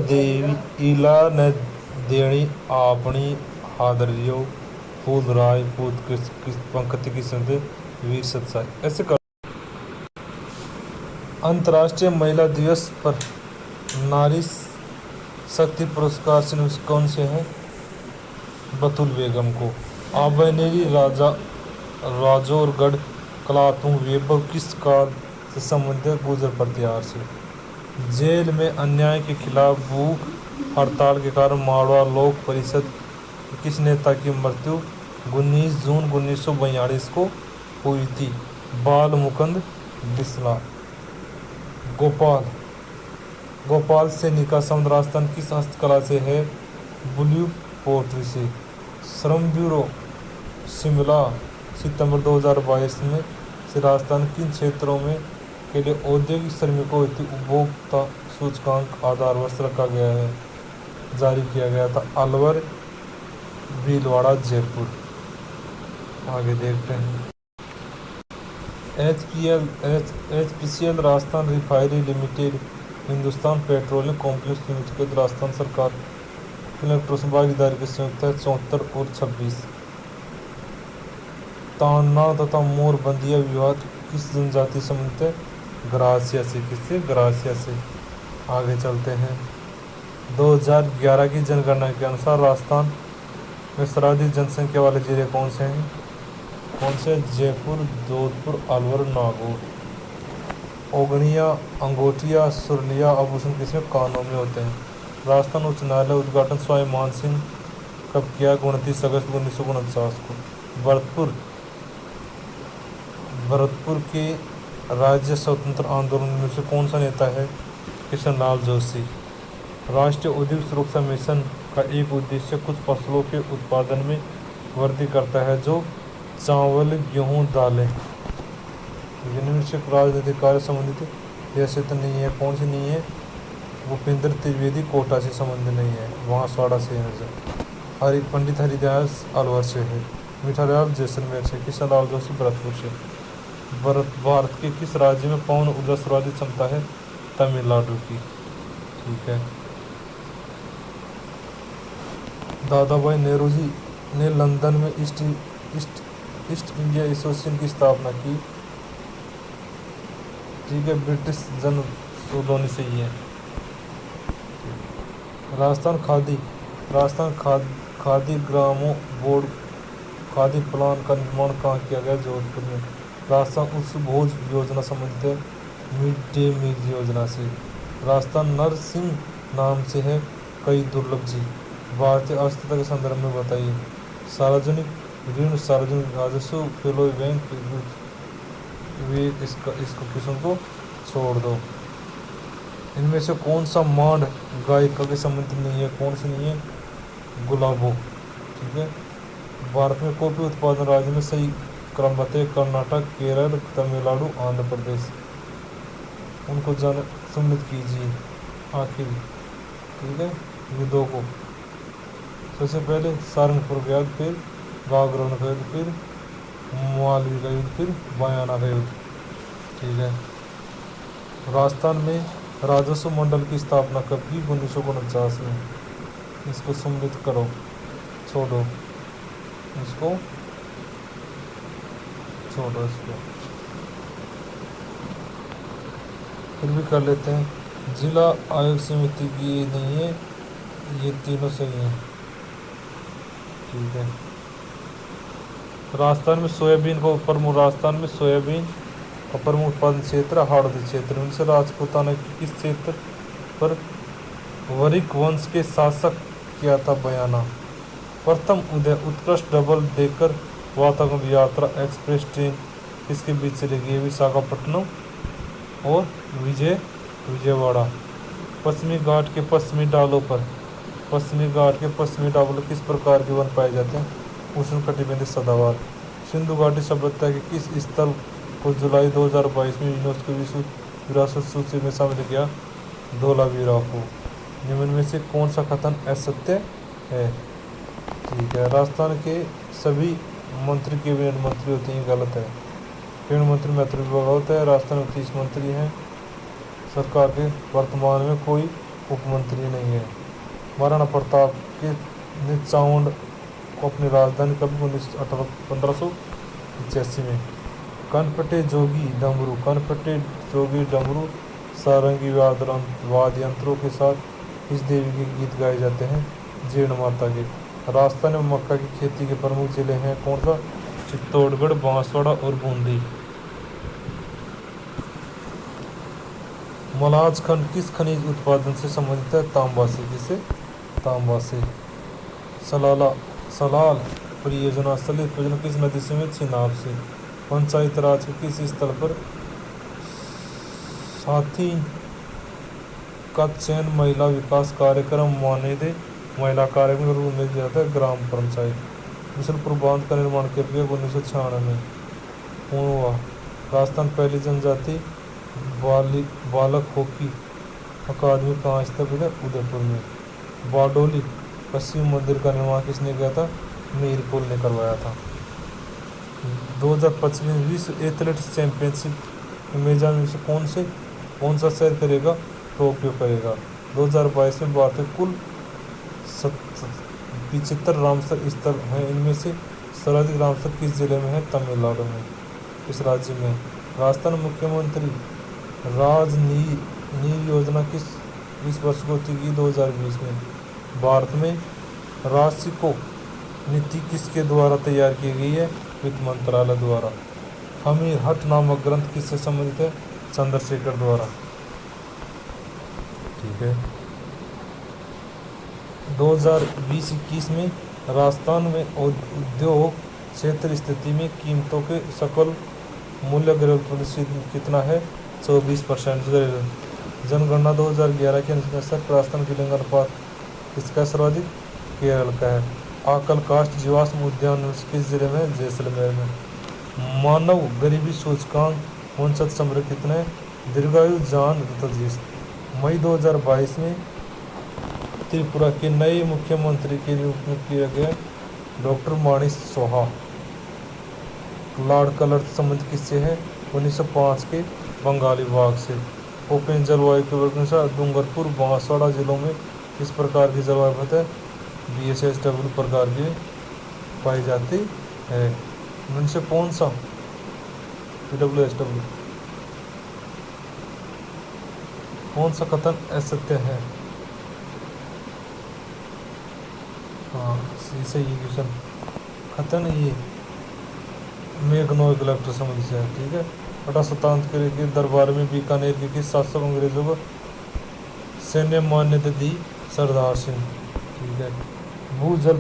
देनी अपनी हादरियो फूलराय पूत किस पंक्ति की संधि वीर सत्साई। ऐसे कर। अंतर्राष्ट्रीय महिला दिवस पर नारी शक्ति पुरस्कार से कौन से है? बतुल बेगम को। आबनेरी राजौरगढ़ कलातुंग वैभव किस काल से संबंधित? गुजर प्रतिहार से। जेल में अन्याय के खिलाफ भूख हड़ताल के कारण मारवाड़ लोक परिषद के किस नेता की मृत्यु 19 जून 1942 को हुई थी? बाल मुकुंद बिस्ला। गोपाल सैनी का संबंध राजस्थान किस हस्तकला से है? ब्लू पोट्री से। श्रम ब्यूरो शिमला सितंबर 2022 में से राजस्थान किन क्षेत्रों में के लिए औद्योगिक श्रमिकों हेतु उपभोक्ता सूचकांक आधार वर्ष रखा गया है, जारी किया गया था? अलवर, भीलवाड़ा, जयपुर। आगे देखते हैं। HPCL Rajasthan refinery limited Hindustan petroleum complex limited के राजस्थान सरकार इलेक्ट्रोस भागीदारी के संयुक्त है 74 और 26। ताना तथा मोर बंदिया विवाद किस जनजाति संबंधित है? ग्रासिया से। किससे? ग्रासिया से। आगे चलते हैं। 2011 की जनगणना के अनुसार राजस्थान में सर्वाधिक जनसंख्या वाले जिले कौन से हैं? कौन से? जयपुर, जोधपुर, अलवर, नागौर। ओगनिया, अंगोटिया, सुरलिया आभूषण किसमें कानों में होते हैं। राजस्थान उच्च न्यायालय उद्घाटन स्वामी मान सिंह कब किया? 29 अगस्त 1949 को। भरतपुर भरतपुर के राज्य स्वतंत्र आंदोलन में से कौन सा नेता है? किशनलाल जोशी। राष्ट्रीय उद्योग सुरक्षा मिशन का एक उद्देश्य कुछ फसलों के उत्पादन में वृद्धि करता है जो चावल, गेहूं, दालें। जिनमें से राजनीतिक कार्य संबंधित जैसे तो नहीं है, कौन सी नहीं है? भूपेंद्र त्रिवेदी कोटा से संबंधित नहीं है, बांसवाड़ा से है। पंडित हरिदयाल अलवर से है। मिठालाल जैसलमेर से। किशनलाल जोशी भरतपुर से। भारत के किस राज्य में पवन ऊर्जा सर्वाधिक क्षमता है? तमिलनाडु की। ठीक है। दादा भाई नेहरू जी ने लंदन में ईस्ट इंडिया एसोसिएशन की स्थापना की। ठीक है, ब्रिटिश जन कॉलोनी से ही है। राजस्थान खादी ग्रामों बोर्ड खादी प्लान का निर्माण कहाँ किया गया? जोधपुर में। राजस्थान उच्च भोज योजना संबंधित है मिड डे मील योजना से। राजस्थान नरसिंह नाम से है कई दुर्लभ जी। भारतीय अर्थव्यवस्था के संदर्भ में बताइए। सार्वजनिक ऋण, सार्वजनिक राजस्व, फेलो बैंक, इसको किस्म को छोड़ दो। इनमें से कौन सा मांड गायिका के संबंधित नहीं है? कौन सी नहीं है? गुलाबो। ठीक है। भारत में कॉफी उत्पादन राज्य में सही क्रम बताइए। कर्नाटक, केरल, तमिलनाडु, आंध्र प्रदेश। उनको सम्मिलित कीजिए आखिर। ठीक है, ये दो को। सबसे पहले सारंगपुर का युद्ध, फिर बागरौन का युद्ध, फिर मालवी का युद्ध, फिर बयाना का युद्ध। ठीक है। राजस्थान में राजस्व मंडल की स्थापना कब की? 1949 में। इसको सम्मिलित करो, छोड़ो इसको, छोड़ो इसको, फिर भी कर लेते हैं। जिला आयोग समिति की ये नहीं है, ये तीनों सही हैं। ठीक है। राजस्थान में सोयाबीन को प्रमुख का प्रमुख उत्पादन क्षेत्र हाड़ौती क्षेत्र। उनसे राजपूताना की किस क्षेत्र पर वरिक वंश के शासक किया था बयाना? प्रथम उदय उत्कृष्ट डबल डेकर वातानुकूलित यात्रा एक्सप्रेस ट्रेन किसके बीच चलेगी? विशाखापट्टनम और विजयवाड़ा। पश्चिमी घाट के पश्चिमी डालों पर किस प्रकार के वन पाए जाते हैं? उष्णकटिबंधीय सदाबहार। सिंधु घाटी सभ्यता के किस स्थल को जुलाई 2022 में यूनेस्को विश्व विरासत सूची में शामिल किया? धोलावीरा को। निम्न में से कौन सा कथन असत्य है? ठीक है। राजस्थान के सभी मंत्री कैबिनेट मंत्री होते हैं, गलत है। कैबिनेट मंत्री मैत्री विभाग होता है। राजस्थान में 30 मंत्री हैं। सरकार के वर्तमान में कोई उपमंत्री नहीं है। महाराणा प्रताप ने चावंड को अपनी राजधानी कभी 1585 में। कनपटे जोगी डमरू सारंगी वाद्य यंत्रों के साथ इस देवी के गीत गाए जाते हैं जीर्ण माता के। राजस्थान में मक्का की खेती के प्रमुख जिले हैं कौन सा? चित्तौड़गढ़, बांसवाड़ा और बूंदी। मलाज खंड किस खनिज उत्पादन से संबंधित है? तांबा से। किसे? तांबा से। सलाल परियोजना सलित परियोजना किस नदी से? चिनाब से। पंचायत राज के किस स्थल पर साथी का चयन महिला विकास कार्यक्रम मानदेय महिला कार्यक्रम के रूप में किया जाता है? ग्राम पंचायत। बिशनपुर बांध का निर्माण किया गया 1996 में हुआ। राजस्थान पहली जनजाति बालक हॉकी अकादमी कहाँ स्थित है? उदयपुर में। बारडोली पश्चिम मंदिर का निर्माण किसने किया था? मीरपुर ने करवाया था। 2025 में विश्व एथलेटिक्स चैंपियनशिप मेजबान में से कौन सा शहर करेगा? टोक्यो करेगा। 2022 में भारत के कुल 75 रामसर स्थल हैं। इनमें से सर्वाधिक रामसर किस जिले में है? तमिलनाडु में। इस राज्य में। राजस्थान मुख्यमंत्री राजनीति योजना किस वर्ष को की? 2020 में। भारत में राशिको नीति किसके द्वारा तैयार की गई है? वित्त मंत्रालय द्वारा। हमीर हट नामक ग्रंथ किससे संबंधित है? चंद्रशेखर द्वारा। ठीक है। 2020-21 में राजस्थान में उद्योग क्षेत्र स्थिति में कीमतों के सकल मूल्य गिरने कितना है? 24% गिरेगा। जनगणना 2011 के अनुसार राजस्थान की लिंग अनुपात किसका सर्वाधिक? केरल का है। आकल कास्ट जीवाश्म उद्यान किस जिले में? जैसलमेर में। मानव गरीबी सूचकांक वंशज समृद्ध कितने? दीर्घायु जान तथा जीत। मई 2022 में त्रिपुरा के नए मुख्यमंत्री के रूप में किया गया डॉक्टर माणिक सोहा। लॉर्ड कलर संबंध किससे है? 1905 के बंगाली बाग से। ओपेन जलवायु के वर्ग अनुसार डूंगरपुर बांसवाड़ा जिलों में किस प्रकार की जलवायु है? BSSW प्रकार की पाई जाती है। उनसे कौन सा? PWSW। कौन सा कथन असत्य है? हाँ सही क्वेश्चन। कथन ये मेघनोय कलेक्टर समझ से है। ठीक है। 1857 के दरबार में बीकानेर के किस शासक अंग्रेजों को सैन्य मान्यता दी? सरदार सिंह। ठीक है। भूजल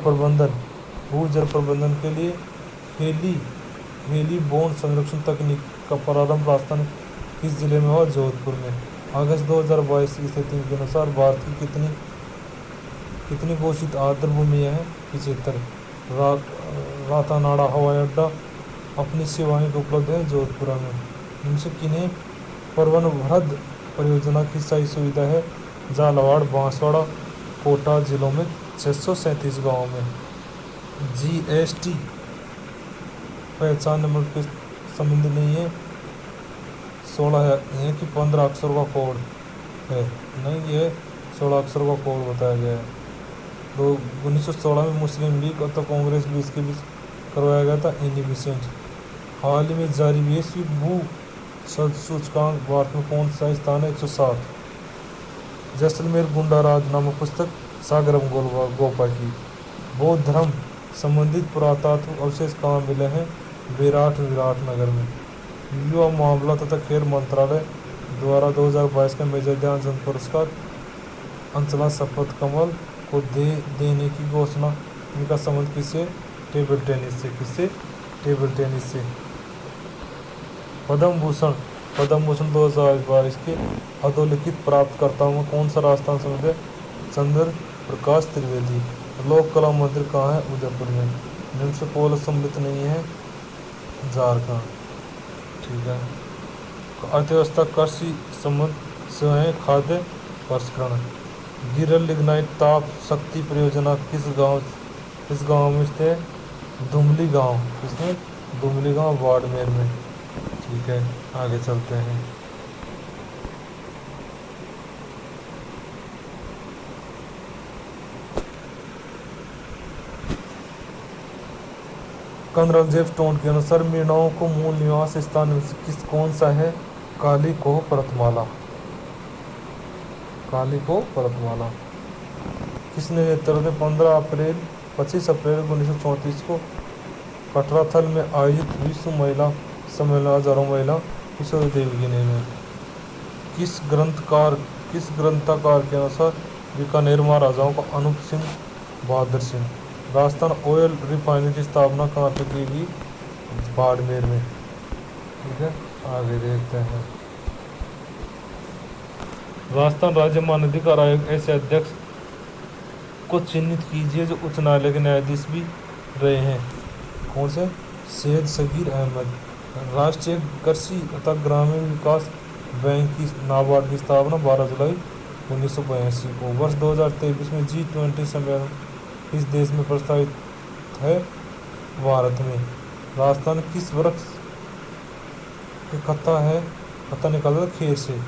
प्रबंधन के लिए हेली बोन संरक्षण तकनीक का प्रारंभ राजस्थान किस जिले में हुआ? जोधपुर में। अगस्त 2022 की स्थिति के अनुसार भारत की कितनी घोषित आर्द्र भूमियां हैं? 75। रातानाडा हवाई अड्डा अपनी सेवाएं उपलब्ध है जोधपुर में। इनसे किन्हीं परवनभ्रद परियोजना की सही सुविधा है? झालावाड़ बांसवाड़ा कोटा जिलों में 637 गाँव में। GST पहचान नंबर के संबंध नहीं है। 16 है कि 15 अक्षरों का कोड है? नहीं, ये 16 अक्षरों का कोड बताया गया है। तो 1916 में मुस्लिम लीग और कांग्रेस बीच के बीच करवाया गया था इनिबिशन। हाल ही में जारी वैश्विक भू सूचकांक भारत में कौन सा स्थान है? 107। जैसलमेर गुंडा राज नामक पुस्तक सागरम गोपा की। बौद्ध धर्म संबंधित पुरातात्विक अवशेष कहाँ मिले हैं? विराटनगर में। युवा मामला तथा खेल मंत्रालय द्वारा 2022 का मेजर ध्यानचंद पुरस्कार अंचला शपथ कमल को देने की घोषणा। इनका संबंध किससे? टेबल टेनिस से। किससे? टेबल टेनिस से। पद्म भूषण 2022 के अधोलिखित प्राप्तकर्ताओं में कौन सा राजस्थान समिति है? चंद्र प्रकाश त्रिवेदी। लोक कला मंदिर कहाँ है? उदयपुर में। जिनसे पोल सम्मिलित नहीं है? झारखंड। ठीक है। अर्थव्यवस्था कृषि संबंध सेवाएं खाद्य प्रसंस्करण। गिरल लिग्नाइट ताप शक्ति परियोजना किस गांव में स्थित है? दुमली गांव। किसमें? दुमली गांव बाड़मेर में। ठीक है। आगे चलते हैं। कर्नल जेफ स्टोन के अनुसार मीणाओं को मूल निवास स्थान कौन सा है? कालीकोह पर्वतमाला। कालीकोह पर्वतमाला। किसने नेतृत्व में 25 अप्रैल 1934 को कटराथल में आयोजित विश्व महिला सम्मेलन हजारों महिला किशोरी देवी की ने? किस ग्रंथकार के अनुसार बीकानेर महाराजाओं का अनूप सिंह बहादुर सिंह। राजस्थान ऑयल रिफाइनरी की स्थापना कहाँ पे की गई? बाड़मेर में। ठीक है। आगे देखते हैं। राजस्थान राज्य मानवाधिकार आयोग ऐसे अध्यक्ष को चिन्हित कीजिए जो उच्च न्यायालय के न्यायाधीश भी रहे हैं। कौन से? सैयद शकीर अहमद। राष्ट्रीय कृषि तथा ग्रामीण विकास बैंक की नाबार्ड की स्थापना 12 जुलाई 1982 को। वर्ष 2023 में G20 सम्मेलन किस देश में प्रस्तावित है? भारत में। राजस्थान किस वृक्ष के खत्ता निकाला खेत से?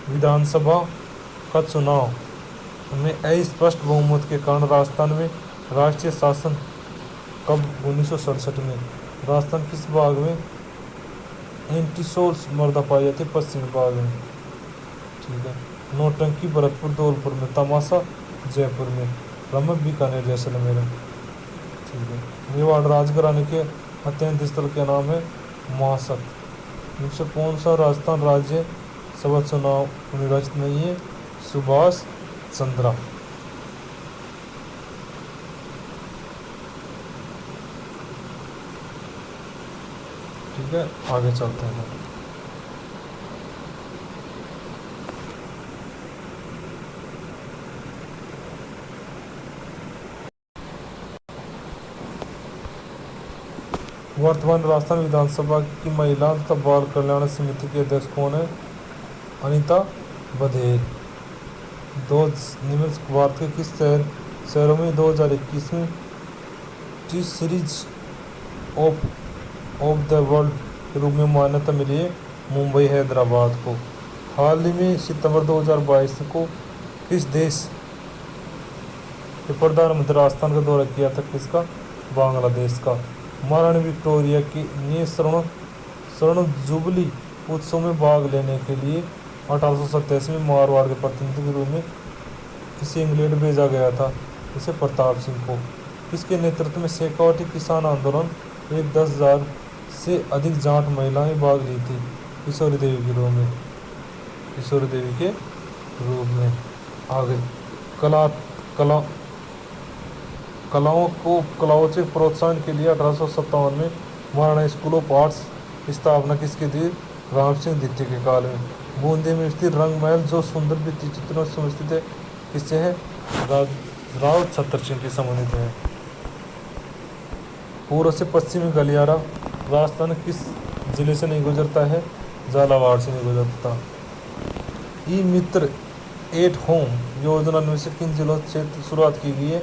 विधानसभा का चुनाव में अस्पष्ट बहुमत के कारण राजस्थान में राष्ट्रीय शासन कब? 1967 में। राजस्थान किस भाग में एंटीसोल्स मृदा पाई जाती है? पश्चिमी भाग में। ठीक है। नौटंकी भरतपुर धौलपुर में। तमाशा जयपुर में। रमक बीकानेर जैसलमेर। ठीक है। मेवाड़ राजघराने के अत्यंत स्थल का नाम है मासक। इनसे कौन सा राजस्थान राज्य सभा चुनाव निर्वाचित नहीं है? सुभाष चंद्रा। ठीक है, आगे चलते हैं। वर्तमान राजस्थान विधानसभा की महिला तथा बाल कल्याण समिति के अध्यक्ष कौन है? अनीता बघेल। दो निम्नलिखित भारत के किस शहरों में 2021 में T series of the world के रूप में मान्यता मिली है? मुंबई, हैदराबाद को। हाल ही में सितंबर 2022 को किस देश के प्रधानमंत्री राजस्थान का दौरा किया था? किसका? बांग्लादेश का। महारानी विक्टोरिया की ने स्वर्ण जुबली उत्सव में भाग लेने के लिए 1887 में मारवाड़ के प्रतिनिधि के रूप में किसे इंग्लैंड भेजा गया था? इसे प्रताप सिंह को। किसके नेतृत्व में शेखावटी किसान आंदोलन में 10,000 से अधिक जाट महिलाएं भाग ली थी? किशोरी देवी के रूप में। किशोरी देवी के रूप में। आगे कलाओं से प्रोत्साहन के लिए 1857 में महाराणा स्कूल ऑफ आर्ट्स की स्थापना किसकी थी? राम सिंह द्वितीय के काल में। बूंदी में स्थित रंग महल जो सुंदर भित्ति चित्रों से स्थित है, किससे है? राव छतर सिंह के संबंधित है। पूर्व से पश्चिमी गलियारा राजस्थान किस जिले से नहीं गुजरता है? झालावाड़ से नहीं गुजरता। ई मित्र एट होम योजना में से किन जिलों से शुरुआत की गई है?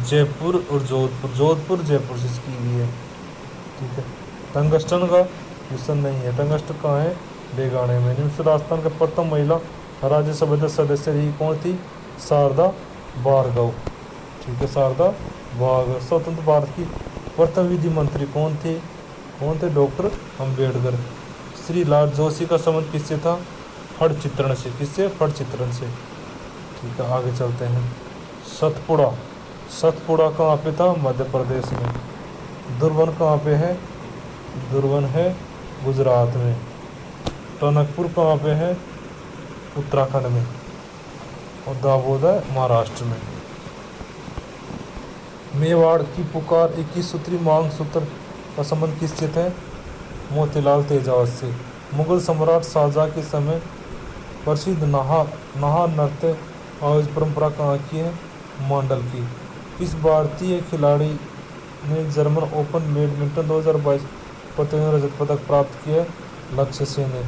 जयपुर और जोधपुर जयपुर से की गई है। ठीक है। टंगस्टन का मिशन नहीं है। टंगस्टन कहाँ है? बेगाने में। निम्न राजस्थान का प्रथम महिला राज्यसभा सदस्य रही कौन थी? शारदा भार्गव। ठीक है, शारदा भार्गव। स्वतंत्र भारत की प्रथम विधि मंत्री कौन थे? डॉक्टर अम्बेडकर। श्री लाल जोशी का संबंध किससे था? फड़ चित्रण से। किससे? फड़ चित्रण से। ठीक है, आगे चलते हैं। सतपुड़ा कहाँ पे था? मध्य प्रदेश में। दुर्बन कहाँ पे है? दुर्बन है गुजरात में। टनकपुर कहाँ पे है? उत्तराखंड में। और दामोदर महाराष्ट्र में। मेवाड़ की पुकार 21 सूत्री मांग सूत्र का संबंध किससे है? मोतीलाल तेजावत से। मुगल सम्राट शाहजहां के समय प्रसिद्ध नहा नृत्य आयोज परंपरा कहाँ की है? मंडल की। किस भारतीय खिलाड़ी ने जर्मन ओपन बैडमिंटन 2022 प्रतियोगिता में रजत पदक प्राप्त किया? लक्ष्य सेन ने।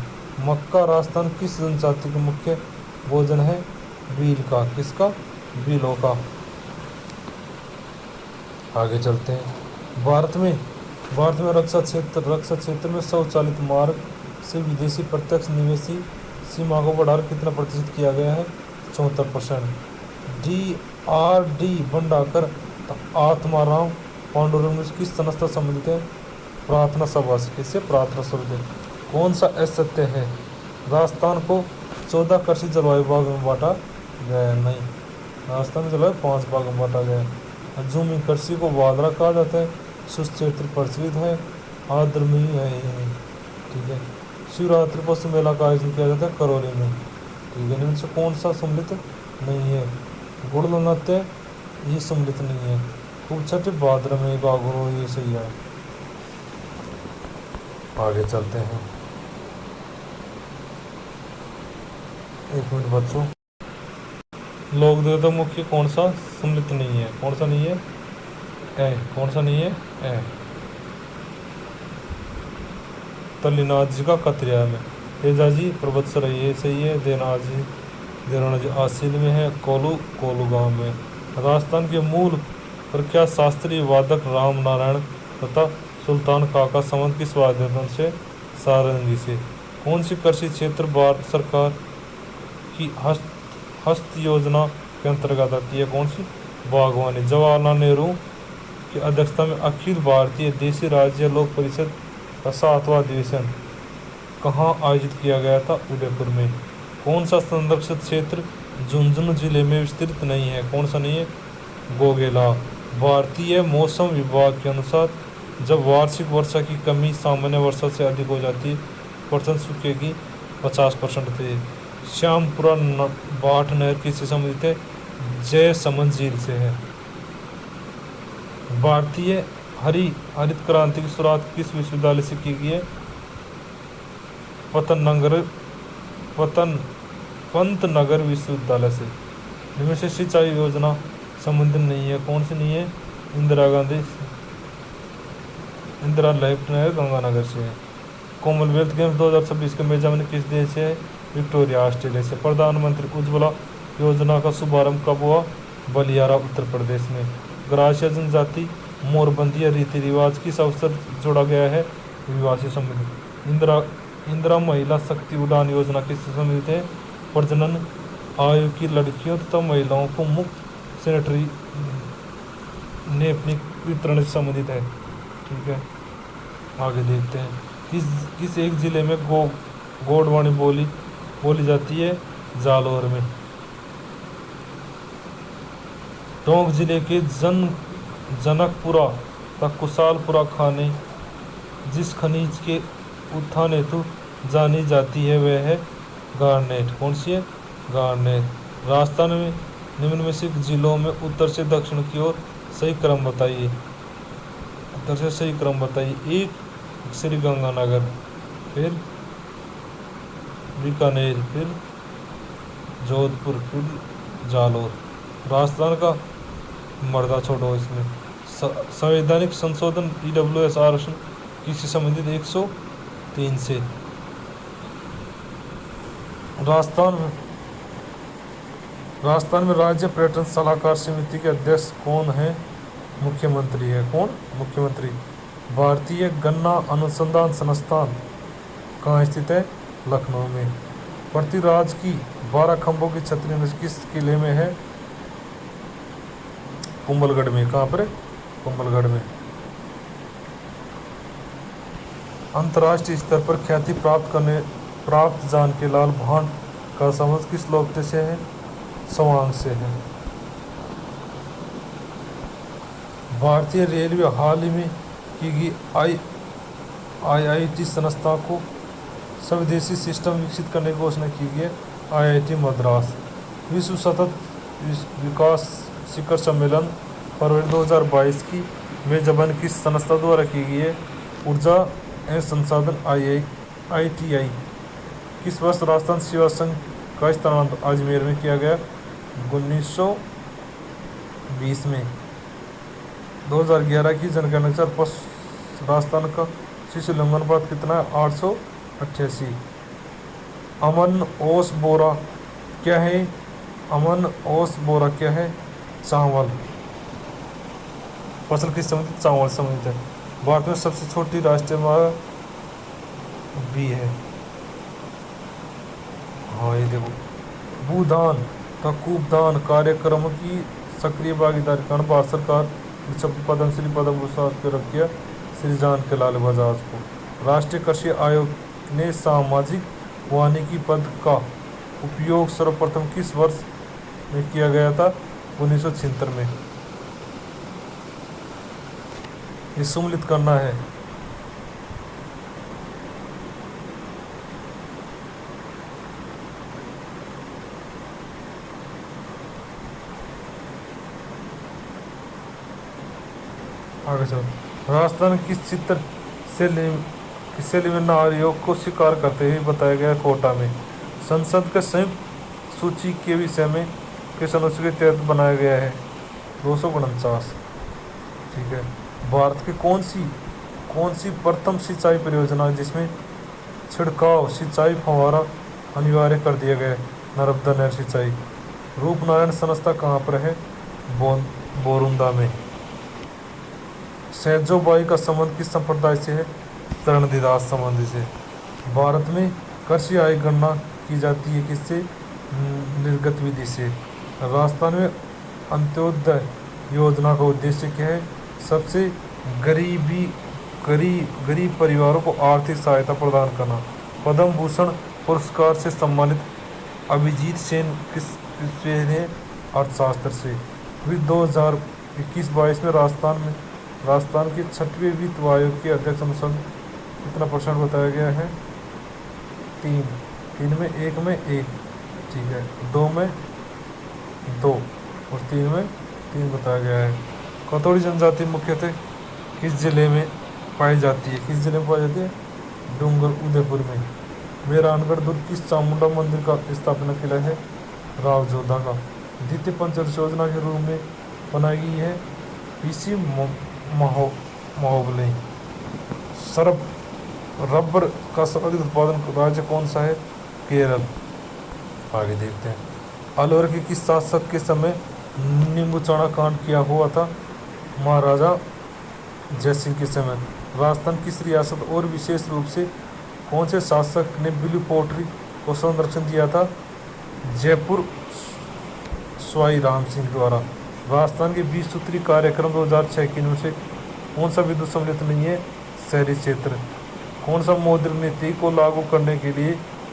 मक्का राजस्थान किस जनजाति का मुख्य भोजन है? बील का। किसका? बीलों का। आगे चलते हैं। भारत में रक्षा क्षेत्र में स्वचालित मार्ग से विदेशी प्रत्यक्ष निवेशी सीमा को बढ़ाकर कितना प्रतिशत किया गया है? 74%। DRD भंडाकर आत्माराम पांडुरंग किस संस्था संबंधित है? प्रार्थना सभा से। किससे? प्रार्थना सभा से। कौन सा असत्य है? राजस्थान को 14 कृषि जलवायु भाग में बांटा गया नहीं। राजस्थान में जलवायु 5 भाग में बांटा गया है। झूमी कृषि को वादरा कहा जाता है। शुष्क क्षेत्र प्रचलित है। आर्द्रमी है। ठीक है। शिवरात्रि पशु मेला का आयोजन किया जाता है करौली में। ठीक है। इनमें से कौन सा सम्मिलित नहीं है? गुड़ नृत्य ये सम्मिलित नहीं है। खूब छठे भाद्र में गागुरो ये सही है। आगे चलते हैं। एक मिनट बच्चों। लोक देवता मुख्य कौन सा सम्मिलित नहीं है? कौन सा नहीं है? कौन सा नहीं है? तल्लीनाथ जी का कतरिया में। तेजाजी प्रवत्सर ये सही है। देनाना जी आसिल में है। कोलू गांव में। राजस्थान के मूल प्रख्यात शास्त्रीय वादक राम नारायण तथा सुल्तान काका संबंध किस वाद्ययंत्र से? सारंगी से। कौन सी कृषि क्षेत्र भारत सरकार की हस्त योजना के अंतर्गत आती है? कौन सी? बागवानी। जवाहरलाल नेहरू की अध्यक्षता में अखिल भारतीय देशी राज्य लोक परिषद का 7वां अधिवेशन कहाँ आयोजित किया गया था? उदयपुर में। कौन सा संरक्षित क्षेत्र झुंझुनू जिले में विस्तृत नहीं है? कौन सा नहीं है? गोगेला। भारतीय मौसम विभाग के अनुसार जब वार्षिक वर्षा की कमी सामान्य वर्षा से अधिक हो जाती है 60% सूखे की 50% थे। श्यामपुरा बाठ नहर किससे संबंधित है? जयसमंद झील से है। भारतीय हरित क्रांति की शुरुआत किस विश्वविद्यालय से की गई है? पंतनगर विश्वविद्यालय से। इनमें से सिंचाई योजना संबंधित नहीं है, कौन सी नहीं है? इंदिरा लेफ्ट नहर गंगानगर से है। कॉमनवेल्थ गेम्स 2026 के मेजबान किस देश से है? विक्टोरिया ऑस्ट्रेलिया से। प्रधानमंत्री उज्ज्वला योजना का शुभारंभ कब हुआ? बलियारा उत्तर प्रदेश में। ग्रासीय जनजाति मोरबंदी या रीति रिवाज किस अवसर जोड़ा गया है? विवाह से संबंधित। इंदिरा महिला शक्ति उड़ान योजना किससे संबंधित है? प्रजनन आयु की लड़कियों तथा महिलाओं को मुफ्त सैनिटरी नैपकिन वितरण से संबंधित है। ठीक है, आगे देखते हैं। किस एक जिले में गोंडवानी बोली जाती है? जालौर में। टोंक जिले के जनकपुरा तथा कुशालपुरा खाने जिस खनिज के उत्थान हेतु जानी जाती है वह है गार्नेट। कौन सी है? गार्नेट। राजस्थान में निम्न में से जिलों में उत्तर से दक्षिण की ओर सही क्रम बताइए। उत्तर से सही क्रम बताइए। 1 श्री गंगानगर, फिर बीकानेर, फिर जोधपुर, फिर जालौर। राजस्थान का मर्दा छोड़ो इसमें। संवैधानिक संशोधन EWS आरक्षण किससे संबंधित? 103 से। राजस्थान में राज्य पर्यटन सलाहकार समिति के अध्यक्ष कौन है? मुख्यमंत्री है। कौन? मुख्यमंत्री। भारतीय गन्ना अनुसंधान संस्थान कहाँ स्थित है? लखनऊ में। पृथ्वीराज की 12 खंभों की छतरी किस किले में है? कुंभलगढ़ में। कहाँ पर? कुंभलगढ़ में। अंतर्राष्ट्रीय स्तर पर ख्याति प्राप्त जानकीलाल भांड का संबंध किस लोकतंत्र से है? स्वांग से है। भारतीय रेलवे हाल ही में की गई IIT संस्था को स्वदेशी सिस्टम विकसित करने की घोषणा की गई है। IIT मद्रास। विश्व सतत विकास शिखर सम्मेलन फरवरी 2022 की मेजबानी किस संस्था द्वारा की गई है? ऊर्जा एवं संसाधन ITI। किस वर्ष राजस्थान सेवा संघ का स्थानांतरण अजमेर में किया गया? 1920 में। 2011 की जनगणना अनुसार राजस्थान का शिशु लिंग अनुपात कितना है? 888। अमन ओस बोरा क्या है? अमन ओस बोरा क्या है? चावल। फसल किस संबंधित? चावल संबंधित है। भारत में सबसे छोटी राष्ट्रीय माँ भी है। हाँ, ये देखो। भूदान तथा कूपदान कार्यक्रम की सक्रिय भागीदारी कारण भारत सरकार पद्मश्री पद्म भूषण के रखिया श्री जानकीलाल बजाज को। राष्ट्रीय कृषि आयोग ने सामाजिक वानिकी पद का उपयोग सर्वप्रथम किस वर्ष में किया गया था? 1976 में। ये सम्मिलित करना है। आगे चलो। राजस्थान किस चित्र से लिम्नार योग को स्वीकार करते हुए बताया गया? कोटा में। संसद के संयुक्त सूची के विषय में किस अनुच्छेद के तहत बनाया गया है? 249। ठीक है। भारत की कौन सी प्रथम सिंचाई परियोजना है जिसमें छिड़काव सिंचाई फव्वारा अनिवार्य कर दिया गया? नर्मदा नहर सिंचाई। रूपनारायण संस्था कहाँ पर है? बोरुंदा में। सहजोबाई का संबंध किस संप्रदाय से है? चरणदास संबंधी से। भारत में कृषि आय गणना की जाती है किससे? निर्गत विधि से। राजस्थान में अंत्योदय योजना का उद्देश्य क्या है? सबसे गरीब परिवारों को आर्थिक सहायता प्रदान करना। पद्म भूषण पुरस्कार से सम्मानित अभिजीत सेन किस विषय ने? अर्थशास्त्र से। वित्त 2021-22 में राजस्थान के 6वें वित्त आयोग के अध्यक्ष अनुसार कितना % बताया गया है? तीन, तीन में एक में एक, ठीक है, दो में दो और तीन में तीन बताया गया है। खतौड़ी जनजाति मुख्यतः किस जिले में पाई जाती है? किस जिले में पाई जाती है? डूंगर उदयपुर में। मेहरानगढ़ दुर्ग किस चामुंडा मंदिर का स्थापना किला है? राव जोधा का। द्वितीय पंचवर्ष योजना के रूप में बनाई गई है पीसी महोबले। सरब रबर का सर्वाधिक उत्पादन राज्य कौन सा है? केरल। आगे देखते हैं। अलवर के किस शासक के समय नींबू चौड़ा कांड किया हुआ था? महाराजा जयसिंह के समय। राजस्थान किस रियासत और विशेष रूप से कौन से शासक ने ब्लू पोट्री को संरक्षण दिया था? जयपुर स्वाई राम सिंह द्वारा। राजस्थान के 20 सूत्री कार्यक्रम 2006 के इनमें से कौन सा विद्युत सम्मिलित नहीं है? शहरी क्षेत्र। कौन सा मौद्रिक नीति को लागू करने के लिए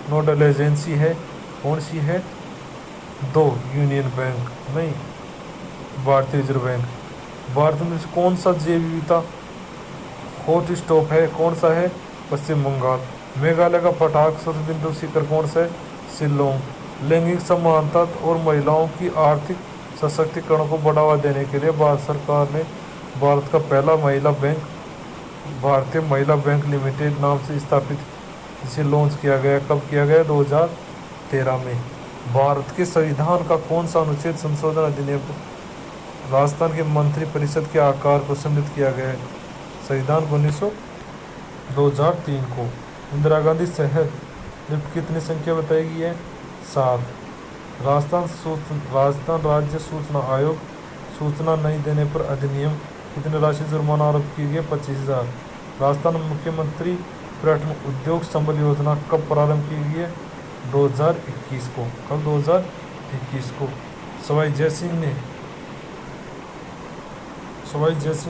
नोडल एजेंसी है? कौन सी है? दो, यूनियन बैंक नहीं, भारतीय रिजर्व बैंक। भारत में कौन सा जैव विविधता हॉट स्टॉप है? कौन सा है? पश्चिम बंगाल। मेघालय का पटाख बिंदु शिखर कौन सा है? शिलोंग। लैंगिक समानता और महिलाओं की आर्थिक सशक्तिकरण को बढ़ावा देने के लिए भारत सरकार ने भारत का पहला महिला बैंक भारतीय महिला बैंक लिमिटेड नाम से स्थापित इसे लॉन्च किया गया। कब किया गया? 2013 में। भारत के संविधान का कौन सा अनुच्छेद संशोधन अधिनियम राजस्थान के मंत्री परिषद के आकार को सम्मिलित किया गया है? संविधान 2003 को। इंदिरा गांधी शहर लिफ्ट कितनी संख्या बताई गई है? 7। राजस्थान राज्य सूचना आयोग सूचना नहीं देने पर अधिनियम कितनी राशि जुर्माना आरोप की गई? 25,000। राजस्थान मुख्यमंत्री पर्यटन उद्योग संबल योजना कब प्रारंभ की गई है? 2021 को। कब? 2021 को। सवाई जयसिंह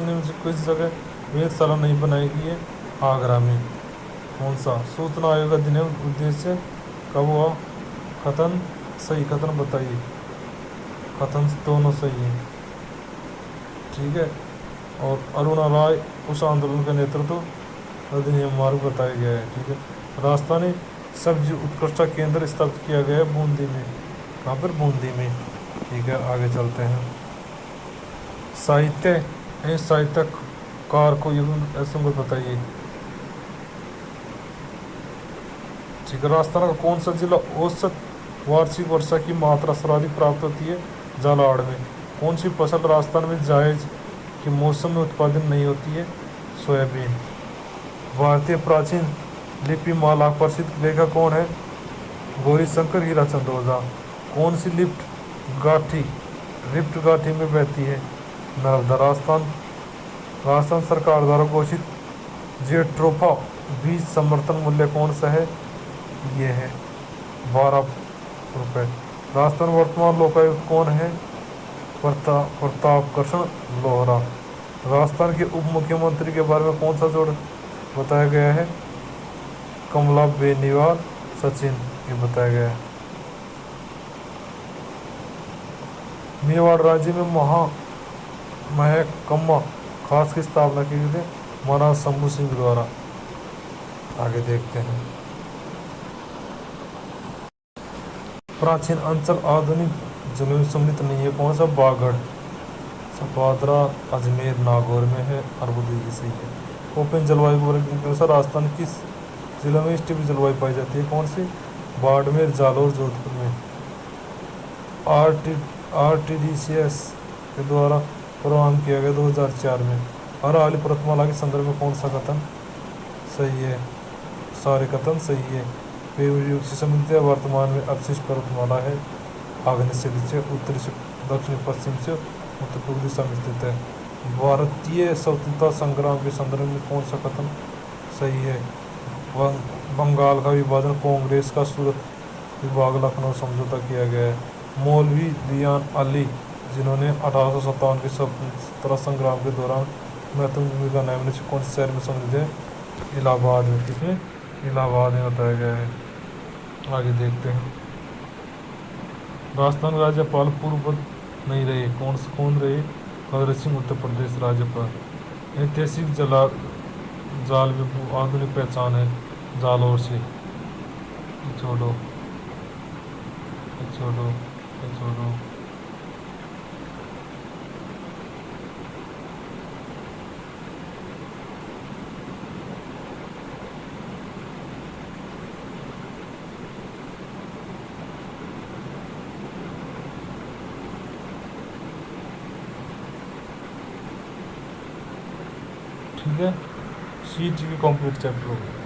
ने मुझे किस जगह वेधशाला नहीं बनाई गई है? आगरा में। कौन सा? सूचना आयोग अधिनियम उद्देश्य कब हुआ? कथन सही, कथन बताइए। कथन दोनों सही है, ठीक है। और अरुणा राय उस आंदोलन का नेतृत्व अधिनियम मार्ग बताया गया है, ठीक है। राजस्थानी सब्जी उत्कृष्टता केंद्र स्थापित किया गया है बूंदी में। कहाँ पर? बूंदी में, ठीक है। आगे चलते हैं। साहित्यकार को ऐसे बताइए, ठीक है। राजस्थान का कौन सा जिला औसत वार्षिक वर्षा की मात्रा सर्वाधिक प्राप्त होती है? झालावाड़ में। कौन सी फसल राजस्थान में जायज कि मौसम में उत्पादन नहीं होती है? सोयाबीन। भारतीय प्राचीन लिपि माला प्रसिद्ध लेखक कौन है? गौरीशंकर हीराचंद ओझा। कौन सी लिफ्ट गाठी में बहती है? नर्मदा। राजस्थान सरकार द्वारा घोषित जेट्रोफा बीज समर्थन मूल्य कौन सा है? ये है 12 रुपये। राजस्थान वर्तमान लोकायुक्त कौन है? प्रताप कृष्ण लोहरा। राजस्थान के उप मुख्यमंत्री के बारे में कौन सा जोड़ बताया गया है? कमला बेनीवाल सचिन, ये बताया गया है। मेवाड़ राज्य में महकमा खास की स्थापना की गई थी महाराज शंभू सिंह द्वारा। आगे देखते हैं। प्राचीन अंचल आधुनिक जिलों में सम्मिलित नहीं है। कौन सा? बागड़, सपादरा, अजमेर, नागौर में है। अरबुदी सही है। ओपन जलवायु वर्ग के अनुसार राजस्थान किस जिले में स्टीप जलवायु पाई जाती है? कौन सी? बाड़मेर, जालौर, जोधपुर में। RTDCS के द्वारा प्रारंभ किया गया 2004 में। अरावली पर्वतमाला के संदर्भ में कौन सा कथन सही है? सारे कथन सही है। पेरू युग से संबंधित है। वर्तमान में अवशिष्ट पर्वतमाला है। आग्नेय से उत्तरी से दक्षिण पश्चिम से उत्तर पूर्व दिशा में स्थित है। भारतीय स्वतंत्रता संग्राम के संदर्भ में कौन सा कथन सही है? बंगाल का विभाजन कांग्रेस का सूरत विभाग लखनऊ समझौता किया गया है। मौलवी रियान अली जिन्होंने 1857 के स्वतंत्रता संग्राम के दौरान महत्वपूर्ण भूमिका निभाने से कौन से शहर में सम्मिलित है? इलाहाबाद में। किसमें? इलाहाबाद में बताया गया है। आगे देखते हैं। राजस्थान राज्यपाल पूर्व नहीं रहे। कौन रहे? कदर सिंह उत्तर प्रदेश राज्यपाल। ऐतिहासिक जाल में आधुनिक पहचान है जालौर से। ये छोड़ो, ये छोड़ो, ये छोड़ो। ठीक है, CTV कंप्लीट चैप्टर हो गया।